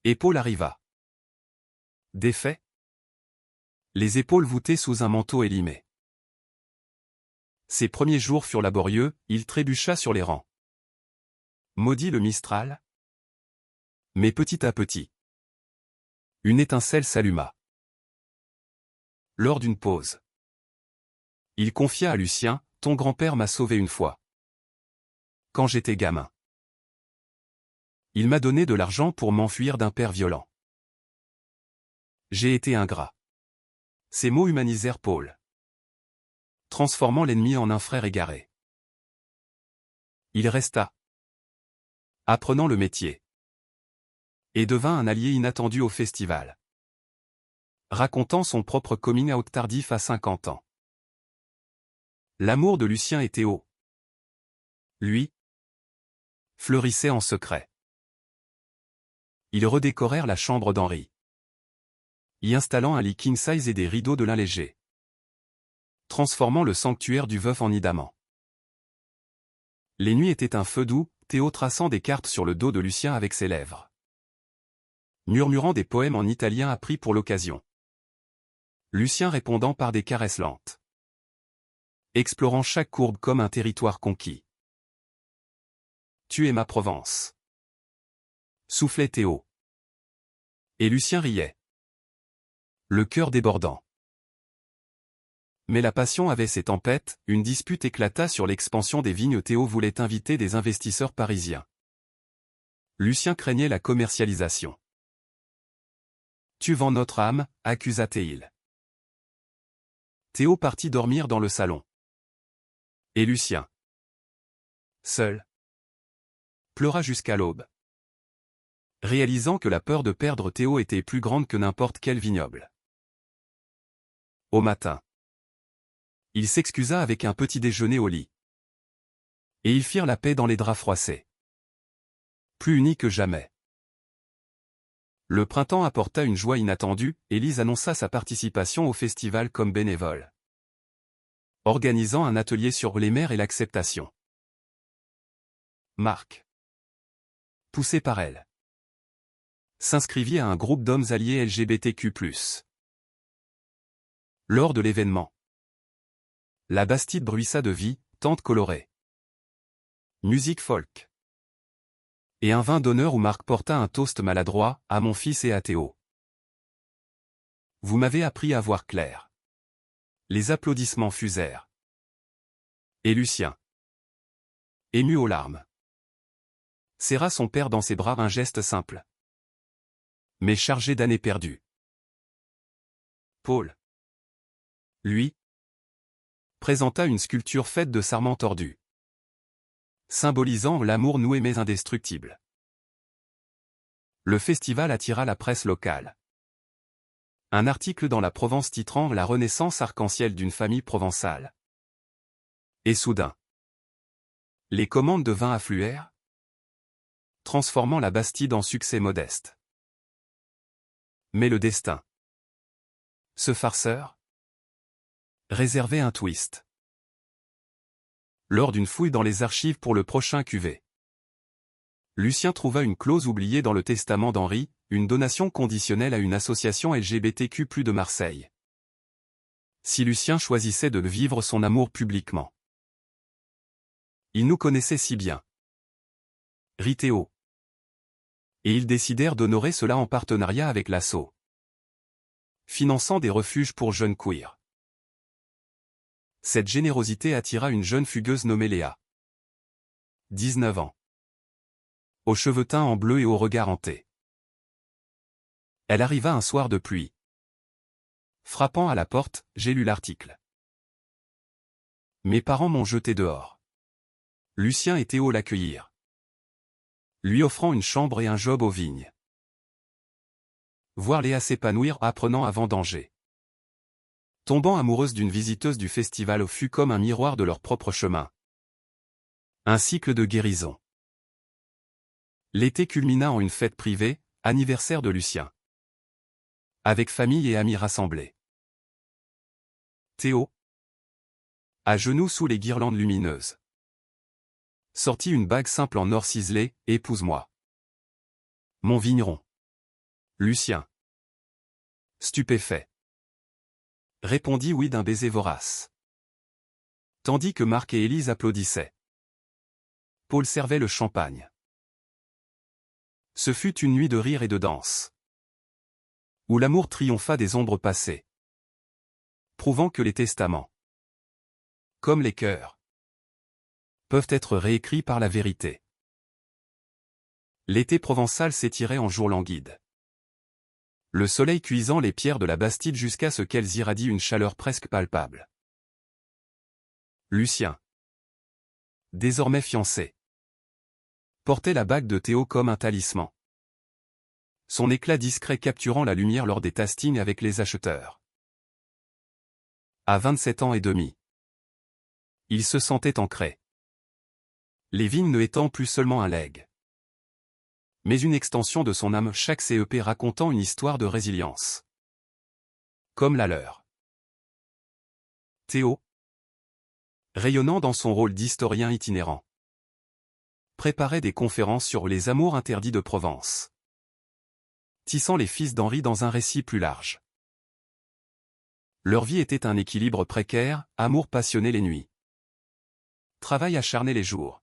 Et Paul arriva. Défait. Les épaules voûtées sous un manteau élimé. Ses premiers jours furent laborieux, il trébucha sur les rangs. Maudit le Mistral. Mais petit à petit, une étincelle s'alluma. Lors d'une pause, il confia à Lucien, ton grand-père m'a sauvé une fois. Quand j'étais gamin. Il m'a donné de l'argent pour m'enfuir d'un père violent. J'ai été ingrat. Ces mots humanisèrent Paul, transformant l'ennemi en un frère égaré. Il resta, apprenant le métier, et devint un allié inattendu au festival, racontant son propre coming out tardif à 50 ans. L'amour de Lucien et Théo, lui, fleurissait en secret. Ils redécorèrent la chambre d'Henri, y installant un lit king size et des rideaux de lin léger, transformant le sanctuaire du veuf en nid d'amant. Les nuits étaient un feu doux, Théo traçant des cartes sur le dos de Lucien avec ses lèvres, murmurant des poèmes en italien appris pour l'occasion. Lucien répondant par des caresses lentes, explorant chaque courbe comme un territoire conquis. Tu es ma Provence, soufflait Théo. Et Lucien riait, le cœur débordant. Mais la passion avait ses tempêtes, une dispute éclata sur l'expansion des vignes. Théo voulait inviter des investisseurs parisiens. Lucien craignait la commercialisation. Tu vends notre âme, accusa Théil. Théo partit dormir dans le salon. Et Lucien, seul, pleura jusqu'à l'aube, réalisant que la peur de perdre Théo était plus grande que n'importe quel vignoble. Au matin, il s'excusa avec un petit déjeuner au lit. Et ils firent la paix dans les draps froissés. Plus unis que jamais. Le printemps apporta une joie inattendue, Élise annonça sa participation au festival comme bénévole, organisant un atelier sur les mères et l'acceptation. Marc, poussé par elle, s'inscrivit à un groupe d'hommes alliés LGBTQ+. Lors de l'événement, la Bastide bruissa de vie, tente colorée, musique folk, et un vin d'honneur où Marc porta un toast maladroit, à mon fils et à Théo. Vous m'avez appris à voir clair. Les applaudissements fusèrent. Et Lucien, ému aux larmes, serra son père dans ses bras, un geste simple, mais chargé d'années perdues. Paul, lui, présenta une sculpture faite de sarments tordus, symbolisant l'amour noué mais indestructible. Le festival attira la presse locale. Un article dans la Provence titrant « La renaissance arc-en-ciel d'une famille provençale ». Et soudain, les commandes de vin affluèrent, transformant la Bastide en succès modeste. Mais le destin, ce farceur, réservait un twist. Lors d'une fouille dans les archives pour le prochain cuvée, Lucien trouva une clause oubliée dans le testament d'Henri, une donation conditionnelle à une association LGBTQ+ de Marseille. Si Lucien choisissait de vivre son amour publiquement. Ils nous connaissaient si bien, rit Théo. Et ils décidèrent d'honorer cela en partenariat avec l'ASSO, finançant des refuges pour jeunes queers. Cette générosité attira une jeune fugueuse nommée Léa. 19 ans. Aux cheveux teints en bleu et au regard hanté. Elle arriva un soir de pluie. Frappant à la porte, j'ai lu l'article. Mes parents m'ont jeté dehors. Lucien et Théo l'accueillirent, lui offrant une chambre et un job aux vignes. Voir Léa s'épanouir apprenant à vendanger. Tombant amoureuse d'une visiteuse du festival fut comme un miroir de leur propre chemin. Un cycle de guérison. L'été culmina en une fête privée, anniversaire de Lucien. Avec famille et amis rassemblés. Théo, à genoux sous les guirlandes lumineuses, sortit une bague simple en or ciselé, « Épouse-moi. Mon vigneron. » Lucien, stupéfait, répondit oui d'un baiser vorace. Tandis que Marc et Élise applaudissaient. Paul servait le champagne. Ce fut une nuit de rire et de danse, où l'amour triompha des ombres passées, prouvant que les testaments, comme les cœurs, peuvent être réécrits par la vérité. L'été provençal s'étirait en jours languides. Le soleil cuisant les pierres de la Bastide jusqu'à ce qu'elles irradient une chaleur presque palpable. Lucien, désormais fiancé, portait la bague de Théo comme un talisman. Son éclat discret capturant la lumière lors des tastings avec les acheteurs. À 27 ans et demi, il se sentait ancré. Les vignes ne étant plus seulement un legs, mais une extension de son âme, chaque CEP racontant une histoire de résilience. Comme la leur. Théo, rayonnant dans son rôle d'historien itinérant, préparait des conférences sur les amours interdits de Provence, tissant les fils d'Henri dans un récit plus large. Leur vie était un équilibre précaire, amour passionné les nuits, travail acharné les jours,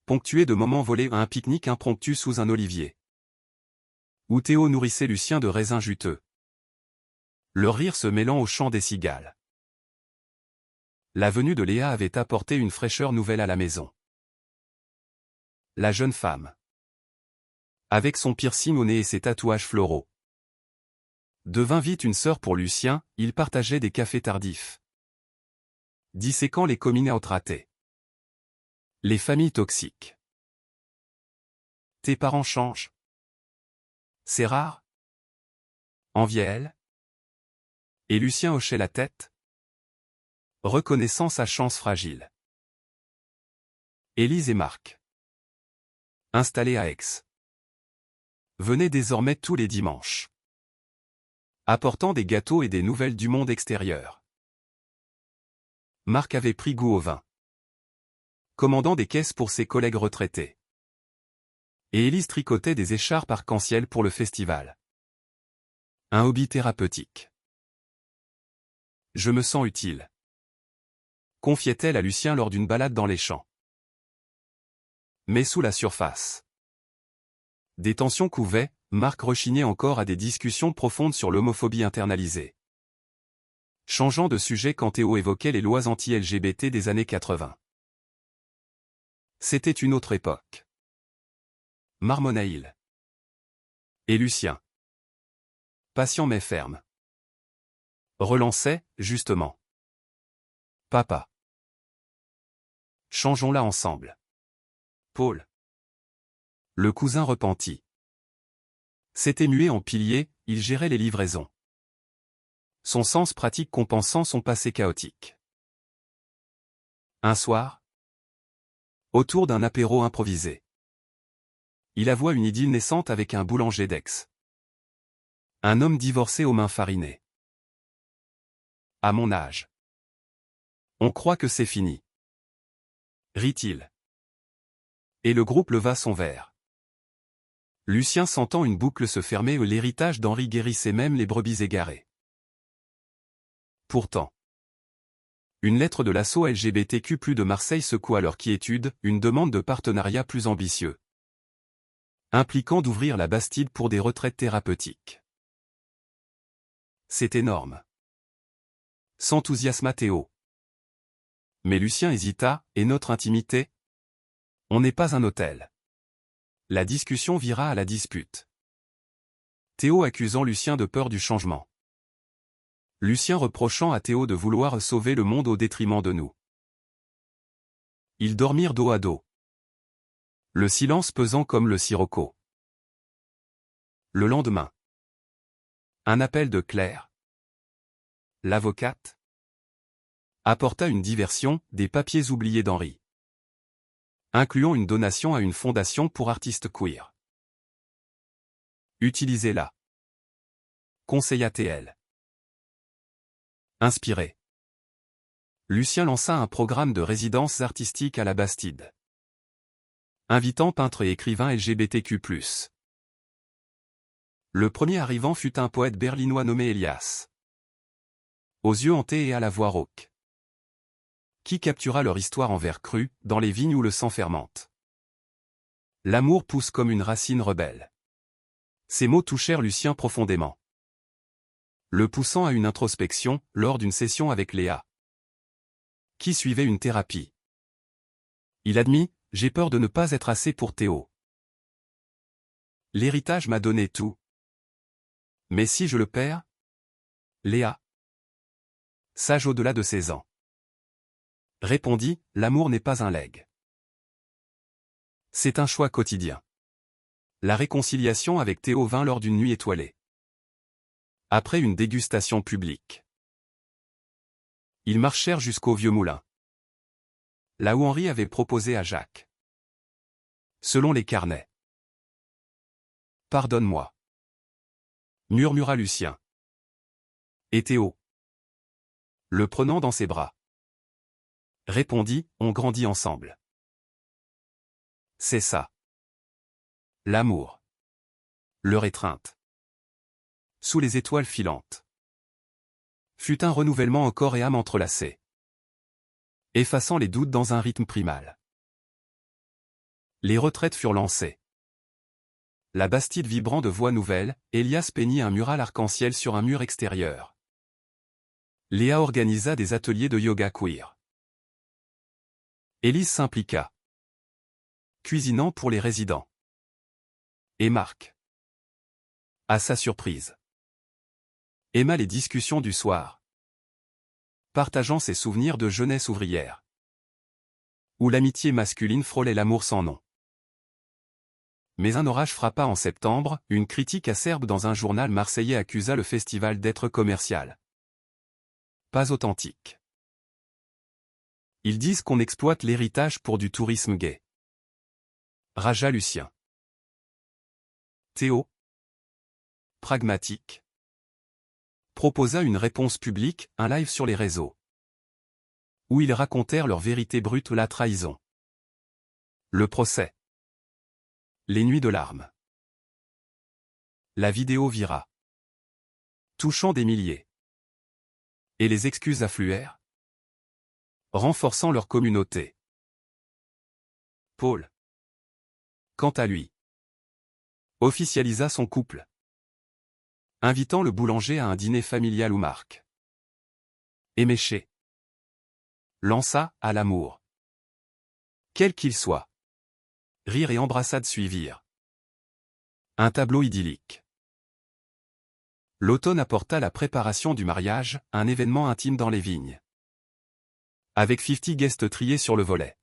ponctué de moments volés à un pique-nique impromptu sous un olivier, où Théo nourrissait Lucien de raisins juteux, leur rire se mêlant au chant des cigales. La venue de Léa avait apporté une fraîcheur nouvelle à la maison. La jeune femme. Avec son piercing au nez et ses tatouages floraux. Devint vite une sœur pour Lucien, ils partageaient des cafés tardifs. Disséquant les coming out ratés. Les familles toxiques. Tes parents changent. C'est rare. Enviait elle. Et Lucien hochait la tête, reconnaissant sa chance fragile. Élise et Marc. Installés à Aix. Venaient désormais tous les dimanches. Apportant des gâteaux et des nouvelles du monde extérieur. Marc avait pris goût au vin. Commandant des caisses pour ses collègues retraités. Et Élise tricotait des écharpes arc-en-ciel pour le festival. Un hobby thérapeutique. Je me sens utile. Confiait-elle à Lucien lors d'une balade dans les champs. Mais sous la surface. Des tensions couvaient, Marc rechignait encore à des discussions profondes sur l'homophobie internalisée. Changeant de sujet quand Théo évoquait les lois anti-LGBT des années 80. C'était une autre époque. Marmonna-il. Et Lucien. Patient mais ferme. Relançait, justement. Papa. Changeons-la ensemble. Paul. Le cousin repenti. S'était mué en pilier, il gérait les livraisons. Son sens pratique compensant son passé chaotique. Un soir, autour d'un apéro improvisé, il avoua une idylle naissante avec un boulanger d'Aix. Un homme divorcé aux mains farinées. À mon âge. On croit que c'est fini. Rit-il. Et le groupe leva son verre. Lucien sentant une boucle se fermer où l'héritage d'Henri guérissait même les brebis égarées. Pourtant. Une lettre de l'asso LGBTQ+ de Marseille secoua leur quiétude, une demande de partenariat plus ambitieux. Impliquant d'ouvrir la Bastide pour des retraites thérapeutiques. C'est énorme. S'enthousiasma Théo. Mais Lucien hésita, et notre intimité? On n'est pas un hôtel. La discussion vira à la dispute. Théo accusant Lucien de peur du changement. Lucien reprochant à Théo de vouloir sauver le monde au détriment de nous. Ils dormirent dos à dos. Le silence pesant comme le sirocco. Le lendemain. Un appel de Claire. L'avocate. Apporta une diversion, des papiers oubliés d'Henri. Incluant une donation à une fondation pour artistes queer. Utilisez-la. Conseilla TL. Inspiré. Lucien lança un programme de résidences artistiques à la Bastide. Invitant peintres et écrivains LGBTQ+. Le premier arrivant fut un poète berlinois nommé Elias. Aux yeux hantés et à la voix rauque. Qui captura leur histoire en vers cru, dans les vignes où le sang fermente. L'amour pousse comme une racine rebelle. Ces mots touchèrent Lucien profondément. Le poussant à une introspection, lors d'une session avec Léa. Qui suivait une thérapie. Il admit, j'ai peur de ne pas être assez pour Théo. L'héritage m'a donné tout. Mais si je le perds? Léa. Sage au-delà de ses ans. Répondit, l'amour n'est pas un legs. C'est un choix quotidien. La réconciliation avec Théo vint lors d'une nuit étoilée. Après une dégustation publique. Ils marchèrent jusqu'au vieux moulin. Là où Henri avait proposé à Jacques. Selon les carnets. Pardonne-moi. Murmura Lucien. Et Théo. Le prenant dans ses bras. Répondit, on grandit ensemble. C'est ça. L'amour. Leur étreinte. Sous les étoiles filantes. Fut un renouvellement en corps et âme entrelacés. Effaçant les doutes dans un rythme primal. Les retraites furent lancées. La Bastide vibrant de voix nouvelles, Elias peignit un mural arc-en-ciel sur un mur extérieur. Léa organisa des ateliers de yoga queer. Élise s'impliqua, cuisinant pour les résidents. Et Marc, à sa surprise, aima les discussions du soir, partageant ses souvenirs de jeunesse ouvrière, où l'amitié masculine frôlait l'amour sans nom. Mais un orage frappa en septembre, une critique acerbe dans un journal marseillais accusa le festival d'être commercial. Pas authentique. Ils disent qu'on exploite l'héritage pour du tourisme gay. Raja Lucien. Théo, pragmatique, proposa une réponse publique, un live sur les réseaux, où ils racontèrent leur vérité brute, la trahison. Le procès. Les nuits de larmes. La vidéo vira, touchant des milliers. Et les excuses affluèrent, renforçant leur communauté. Paul, quant à lui, officialisa son couple, invitant le boulanger à un dîner familial où Marc, éméché, lança à l'amour, quel qu'il soit. Rires et embrassades suivirent. Un tableau idyllique. L'automne apporta la préparation du mariage, un événement intime dans les vignes, avec 50 guests triés sur le volet.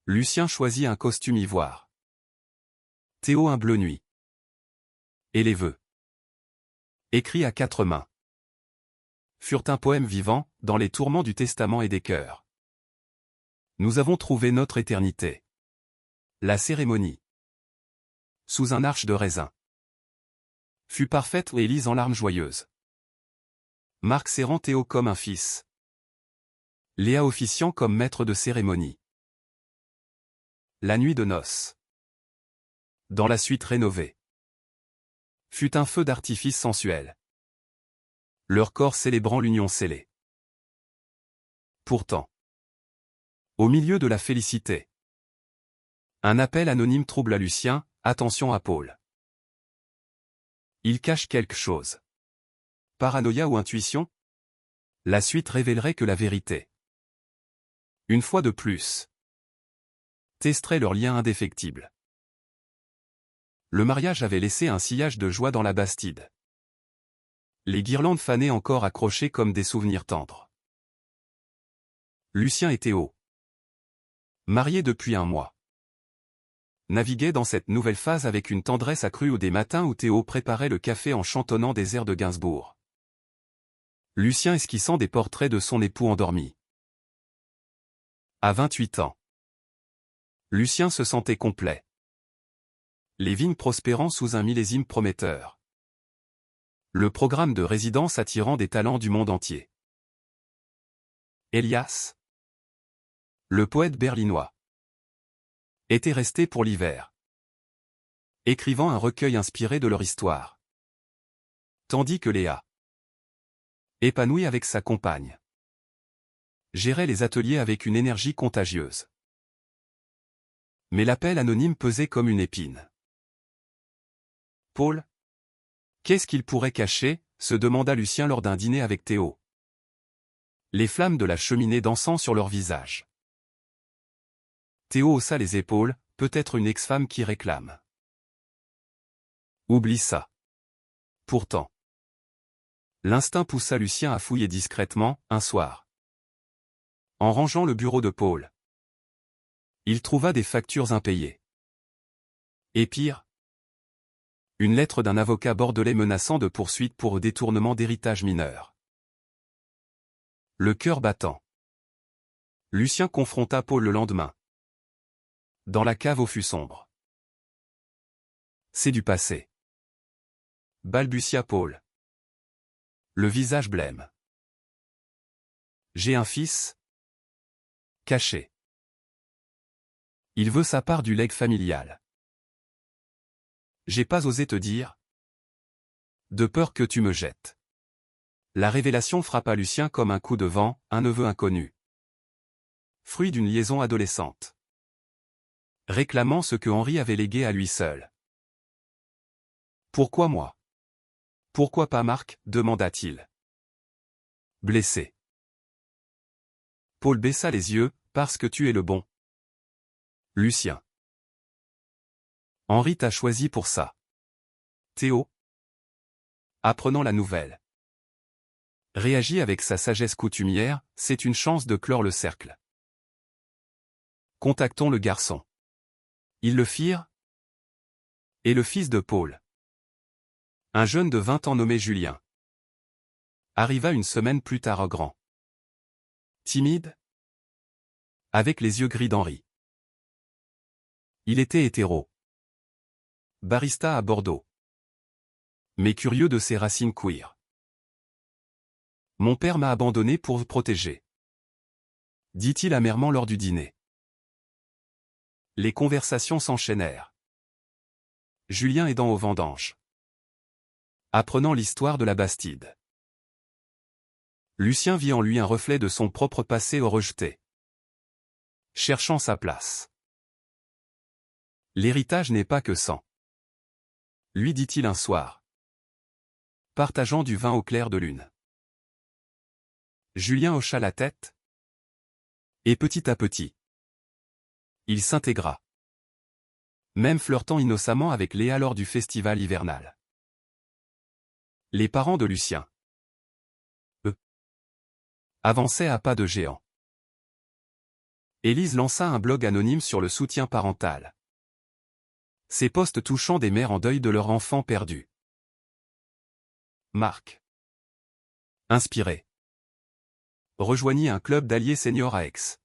Lucien choisit un costume ivoire. Théo un bleu nuit. Et les vœux, écrits à 4 mains, furent un poème vivant, dans les tourments du testament et des cœurs. Nous avons trouvé notre éternité. La cérémonie, sous un arche de raisin, fut parfaite et Élise en larmes joyeuses. Marc serrant Théo comme un fils. Léa officiant comme maître de cérémonie. La nuit de noces, dans la suite rénovée, fut un feu d'artifice sensuel. Leur corps célébrant l'union scellée. Pourtant, au milieu de la félicité, un appel anonyme troubla Lucien, attention à Paul. Il cache quelque chose. Paranoïa ou intuition? La suite révélerait que la vérité, une fois de plus, testerait leur lien indéfectible. Le mariage avait laissé un sillage de joie dans la Bastide. Les guirlandes fanées encore accrochées comme des souvenirs tendres. Lucien et Théo, mariés depuis un mois, naviguaient dans cette nouvelle phase avec une tendresse accrue au des matins où Théo préparait le café en chantonnant des airs de Gainsbourg. Lucien esquissant des portraits de son époux endormi. À 28 ans, Lucien se sentait complet. Les vignes prospérant sous un millésime prometteur. Le programme de résidence attirant des talents du monde entier. Elias, le poète berlinois, était resté pour l'hiver, écrivant un recueil inspiré de leur histoire. Tandis que Léa, épanouie avec sa compagne, gérait les ateliers avec une énergie contagieuse. Mais l'appel anonyme pesait comme une épine. Paul, qu'est-ce qu'il pourrait cacher, se demanda Lucien lors d'un dîner avec Théo. Les flammes de la cheminée dansant sur leur visage. Théo haussa les épaules, peut-être une ex-femme qui réclame. Oublie ça. Pourtant, l'instinct poussa Lucien à fouiller discrètement, un soir. En rangeant le bureau de Paul, il trouva des factures impayées. Et pire, une lettre d'un avocat bordelais menaçant de poursuite pour détournement d'héritage mineur. Le cœur battant, Lucien confronta Paul le lendemain. Dans la cave au fût sombre. C'est du passé. Balbutia Paul. Le visage blême. J'ai un fils. Caché. Il veut sa part du legs familial. J'ai pas osé te dire. De peur que tu me jettes. La révélation frappa Lucien comme un coup de vent, un neveu inconnu. Fruit d'une liaison adolescente. Réclamant ce que Henri avait légué à lui seul. Pourquoi moi? Pourquoi pas Marc? Demanda-t-il. Blessé. Paul baissa les yeux, Parce que tu es le bon. Lucien. Henri t'a choisi pour ça. Théo. Apprenant la nouvelle. Réagit avec sa sagesse coutumière, c'est une chance de clore le cercle. Contactons le garçon. Ils le firent. Et le fils de Paul. Un jeune de 20 ans nommé Julien. Arriva une semaine plus tard grand. Timide. Avec les yeux gris d'Henri. Il était hétéro. Barista à Bordeaux. Mais curieux de ses racines queer. Mon père m'a abandonné pour vous protéger. Dit-il amèrement lors du dîner. Les conversations s'enchaînèrent. Julien aidant aux vendanges. Apprenant l'histoire de la Bastide. Lucien vit en lui un reflet de son propre passé rejeté. Cherchant sa place. L'héritage n'est pas que sang. Lui dit-il un soir. Partageant du vin au clair de lune. Julien hocha la tête. Et petit à petit, il s'intégra. Même flirtant innocemment avec Léa lors du festival hivernal. Les parents de Lucien, eux, avançaient à pas de géant. Élise lança un blog anonyme sur le soutien parental. Ses posts touchant des mères en deuil de leur enfant perdu. Marc, inspiré, rejoignit un club d'alliés seniors à Aix.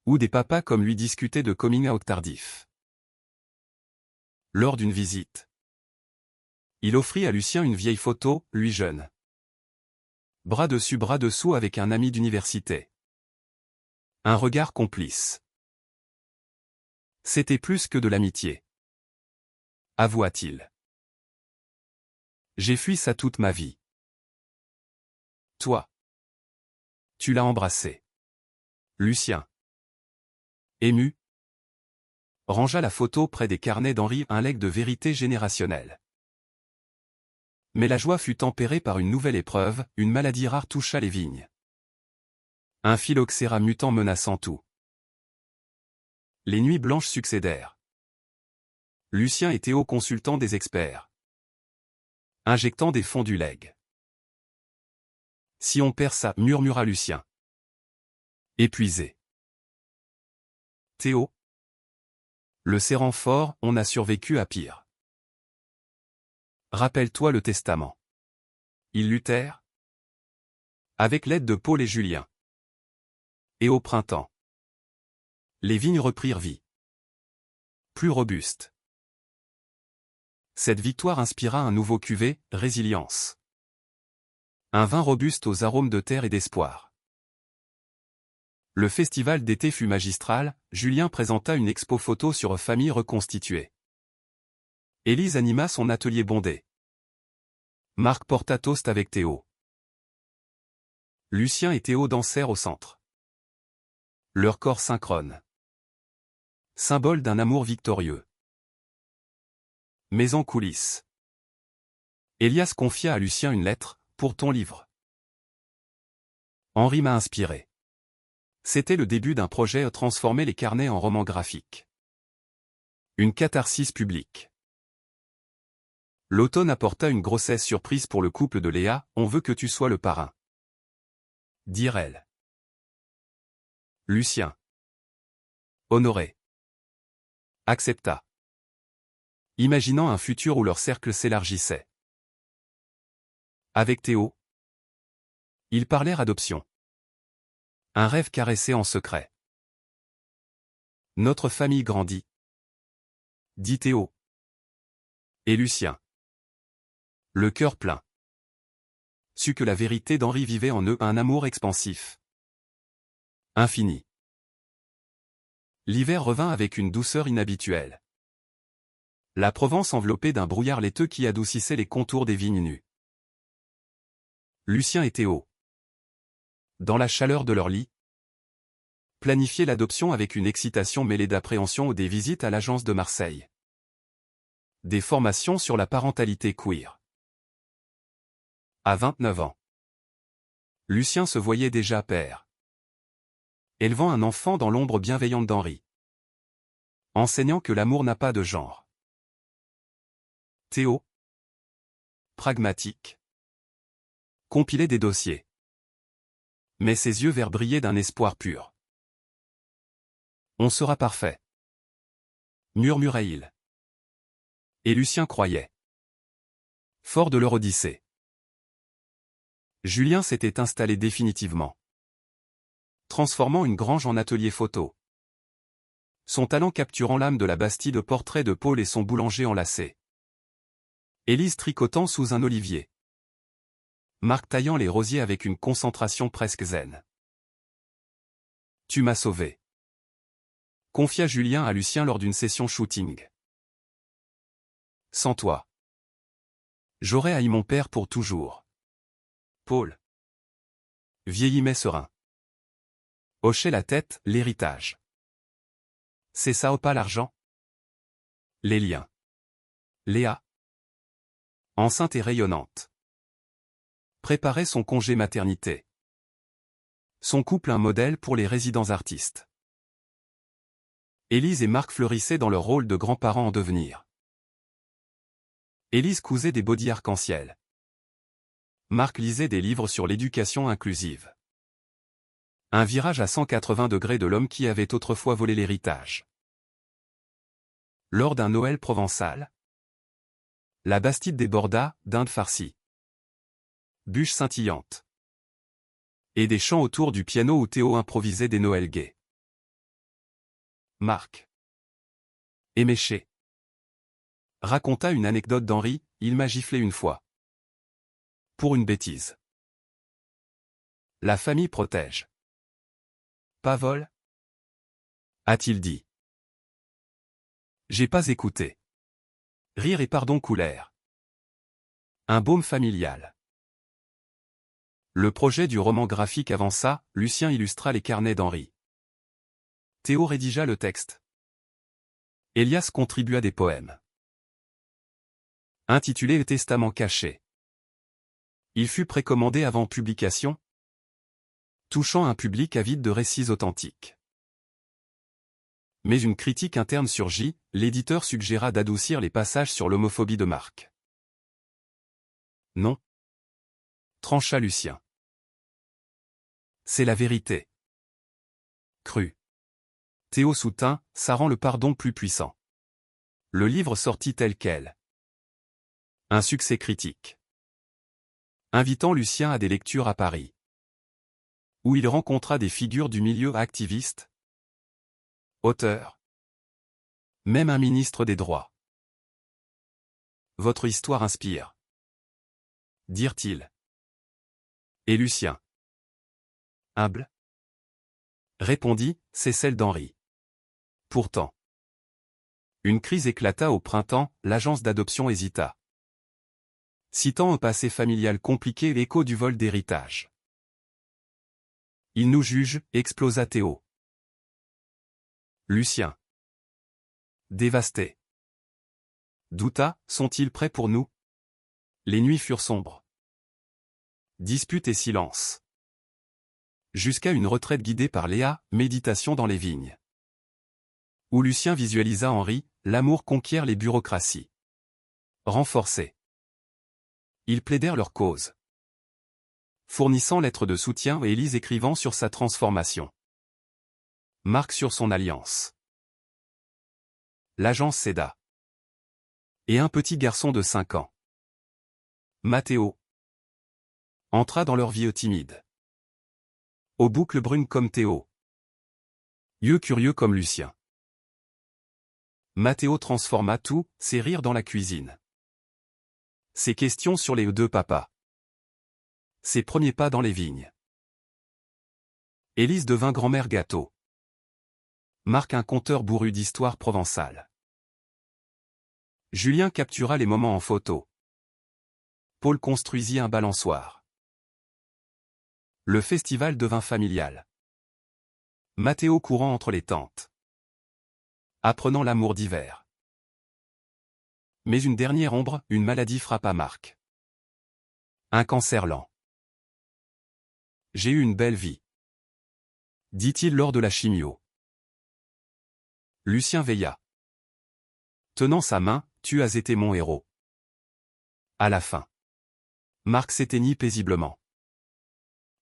Où des papas comme lui discutaient de coming out tardif. Lors d'une visite, il offrit à Lucien une vieille photo, lui jeune. Bras dessus bras dessous avec un ami d'université. Un regard complice. C'était plus que de l'amitié. Avoua-t-il. J'ai fui ça toute ma vie. Toi. Tu l'as embrassé. Lucien. Ému. Rangea la photo près des carnets d'Henri, un legs de vérité générationnelle. Mais la joie fut tempérée par une nouvelle épreuve, une maladie rare toucha les vignes. Un phylloxéra mutant menaçant tout. Les nuits blanches succédèrent. Lucien et Théo consultant des experts. Injectant des fonds du legs. Si on perd ça, murmura Lucien. Épuisé. Théo. Le serrant fort, on a survécu à pire. Rappelle-toi le testament. Ils luttèrent. Avec l'aide de Paul et Julien. Et au printemps, les vignes reprirent vie. Plus robustes. Cette victoire inspira un nouveau cuvée, Résilience. Un vin robuste aux arômes de terre et d'espoir. Le festival d'été fut magistral, Julien présenta une expo photo sur famille reconstituée. Élise anima son atelier bondé. Marc porta toast avec Théo. Lucien et Théo dansèrent au centre. Leur corps synchrone. Symbole d'un amour victorieux. Mais en coulisses. Elias confia à Lucien une lettre, pour ton livre. Henri m'a inspiré. C'était le début d'un projet à transformer les carnets en romans graphiques. Une catharsis publique. L'automne apporta une grossesse surprise pour le couple de Léa, on veut que tu sois le parrain. Dirent-elles. Lucien. Honoré. Accepta. Imaginant un futur où leur cercle s'élargissait. Avec Théo, ils parlèrent adoption. Un rêve caressé en secret. Notre famille grandit. Dit Théo. Et Lucien. Le cœur plein. Sut que la vérité d'Henri vivait en eux un amour expansif. Infini. L'hiver revint avec une douceur inhabituelle. La Provence enveloppée d'un brouillard laiteux qui adoucissait les contours des vignes nues. Lucien et Théo. Dans la chaleur de leur lit. Planifiaient l'adoption avec une excitation mêlée d'appréhension ou des visites à l'agence de Marseille. Des formations sur la parentalité queer. À 29 ans. Lucien se voyait déjà père. Élevant un enfant dans l'ombre bienveillante d'Henri. Enseignant que l'amour n'a pas de genre. Théo. Pragmatique. Compilait des dossiers. Mais ses yeux verts brillaient d'un espoir pur. On sera parfait. Murmurait-il. Et Lucien croyait. Fort de leur odyssée. Julien s'était installé définitivement, transformant une grange en atelier photo. Son talent capturant l'âme de la Bastide au portrait de Paul et son boulanger enlacé. Élise tricotant sous un olivier. Marc taillant les rosiers avec une concentration presque zen. Tu m'as sauvé. Confia Julien à Lucien lors d'une session shooting. Sans toi, j'aurais haï mon père pour toujours. Paul. Vieilli mais serein. Hochait la tête, l'héritage. C'est ça ou pas l'argent? Les liens. Léa. Enceinte et rayonnante. Préparait son congé maternité. Son couple un modèle pour les résidents artistes. Élise et Marc fleurissaient dans leur rôle de grands-parents en devenir. Élise cousait des bodys arc-en-ciel. Marc lisait des livres sur l'éducation inclusive. Un virage à 180 degrés de l'homme qui avait autrefois volé l'héritage. Lors d'un Noël provençal, la Bastide déborda, dinde farcie. Bûche scintillante. Et des chants autour du piano où Théo improvisait des Noëls gais. Marc. Éméché. Raconta une anecdote d'Henri, il m'a giflé une fois. Pour une bêtise. La famille protège. Pas vol? A-t-il dit. J'ai pas écouté. Rire et pardon coulèrent. Un baume familial. Le projet du roman graphique avança, Lucien illustra les carnets d'Henri. Théo rédigea le texte. Elias contribua des poèmes. Intitulé Le Testament caché. Il fut précommandé avant publication, touchant un public avide de récits authentiques. Mais une critique interne surgit, l'éditeur suggéra d'adoucir les passages sur l'homophobie de Marc. Non. Trancha Lucien. C'est la vérité. Cru. Théo soutint, ça rend le pardon plus puissant. Le livre sortit tel quel. Un succès critique. Invitant Lucien à des lectures à Paris. Où il rencontra des figures du milieu activiste, auteurs, même un ministre des droits. Votre histoire inspire. Dirent-ils. Et Lucien, humble, répondit, c'est celle d'Henri. Pourtant. Une crise éclata au printemps, l'agence d'adoption hésita. Citant un passé familial compliqué et l'écho du vol d'héritage. Il nous juge, explosa Théo. Lucien. Dévasté. Douta, sont-ils prêts pour nous? Les nuits furent sombres. Dispute et silence. Jusqu'à une retraite guidée par Léa, méditation dans les vignes. Où Lucien visualisa Henri, l'amour conquiert les bureaucraties. Renforcés. Ils plaidèrent leur cause. Fournissant lettres de soutien et Élise écrivant sur sa transformation. Marc sur son alliance. L'agence céda. Et un petit garçon de 5 ans. Mathéo. Entra dans leur vie timide. Aux boucles brunes comme Théo. Yeux curieux comme Lucien. Mathéo transforma tout, ses rires dans la cuisine. Ses questions sur les deux papas. Ses premiers pas dans les vignes. Élise devint grand-mère gâteau. Marc un conteur bourru d'histoires provençales. Julien captura les moments en photo. Paul construisit un balançoire. Le festival devint familial. Mathéo courant entre les tentes. Apprenant l'amour d'hiver. Mais une dernière ombre, une maladie frappa Marc. Un cancer lent. J'ai eu une belle vie. dit-il lors de la chimio. Lucien veilla. Tenant sa main, tu as été mon héros. À la fin. Marc s'éteignit paisiblement.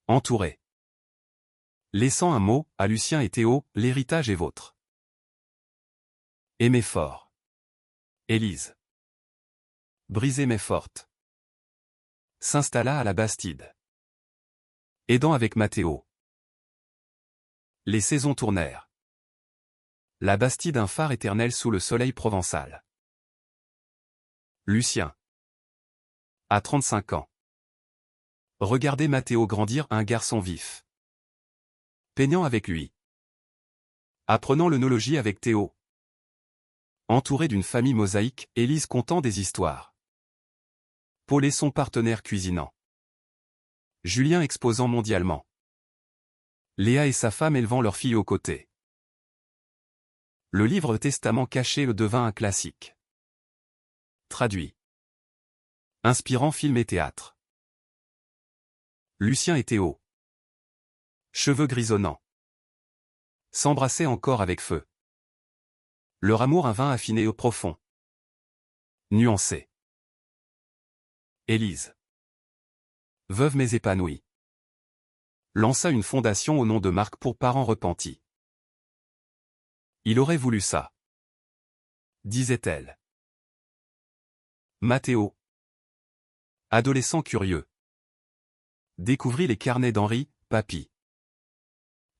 Entouré. Laissant un mot, à Lucien et Théo, l'héritage est vôtre. Aimez fort. Élise. Brisée mais forte. S'installa à la Bastide. Aidant avec Mathéo. Les saisons tournèrent. La Bastide un phare éternel sous le soleil provençal. Lucien. À 35 ans. Regardez Mathéo grandir un garçon vif. Peignant avec lui. Apprenant l'œnologie avec Théo. Entouré d'une famille mosaïque, Élise contant des histoires. Paul et son partenaire cuisinant. Julien exposant mondialement. Léa et sa femme élevant leur fille aux côtés. Le livre Testament caché devint un classique. Traduit. Inspirant film et théâtre. Lucien et Théo. Cheveux grisonnants. S'embrassaient encore avec feu. Leur amour un vin affiné au profond. Nuancé. Élise. Veuve mais épanouie. Lança une fondation au nom de Marc pour parents repentis. Il aurait voulu ça. Disait-elle. Mathéo. Adolescent curieux. Découvrit les carnets d'Henri, papy.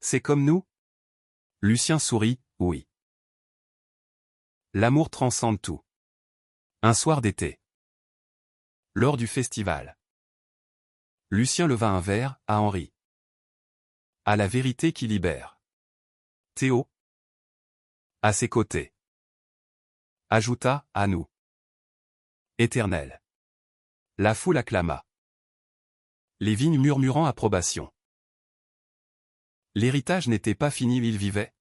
C'est comme nous? Lucien sourit, oui. L'amour transcende tout. Un soir d'été. Lors du festival. Lucien leva un verre, à Henri. À la vérité qui libère. Théo. À ses côtés. Ajouta, à nous. Éternel. La foule acclama. Les vignes murmurant approbation. L'héritage n'était pas fini, il vivait.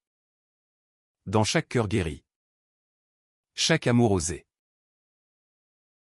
Dans chaque cœur guéri. Chaque amour osé.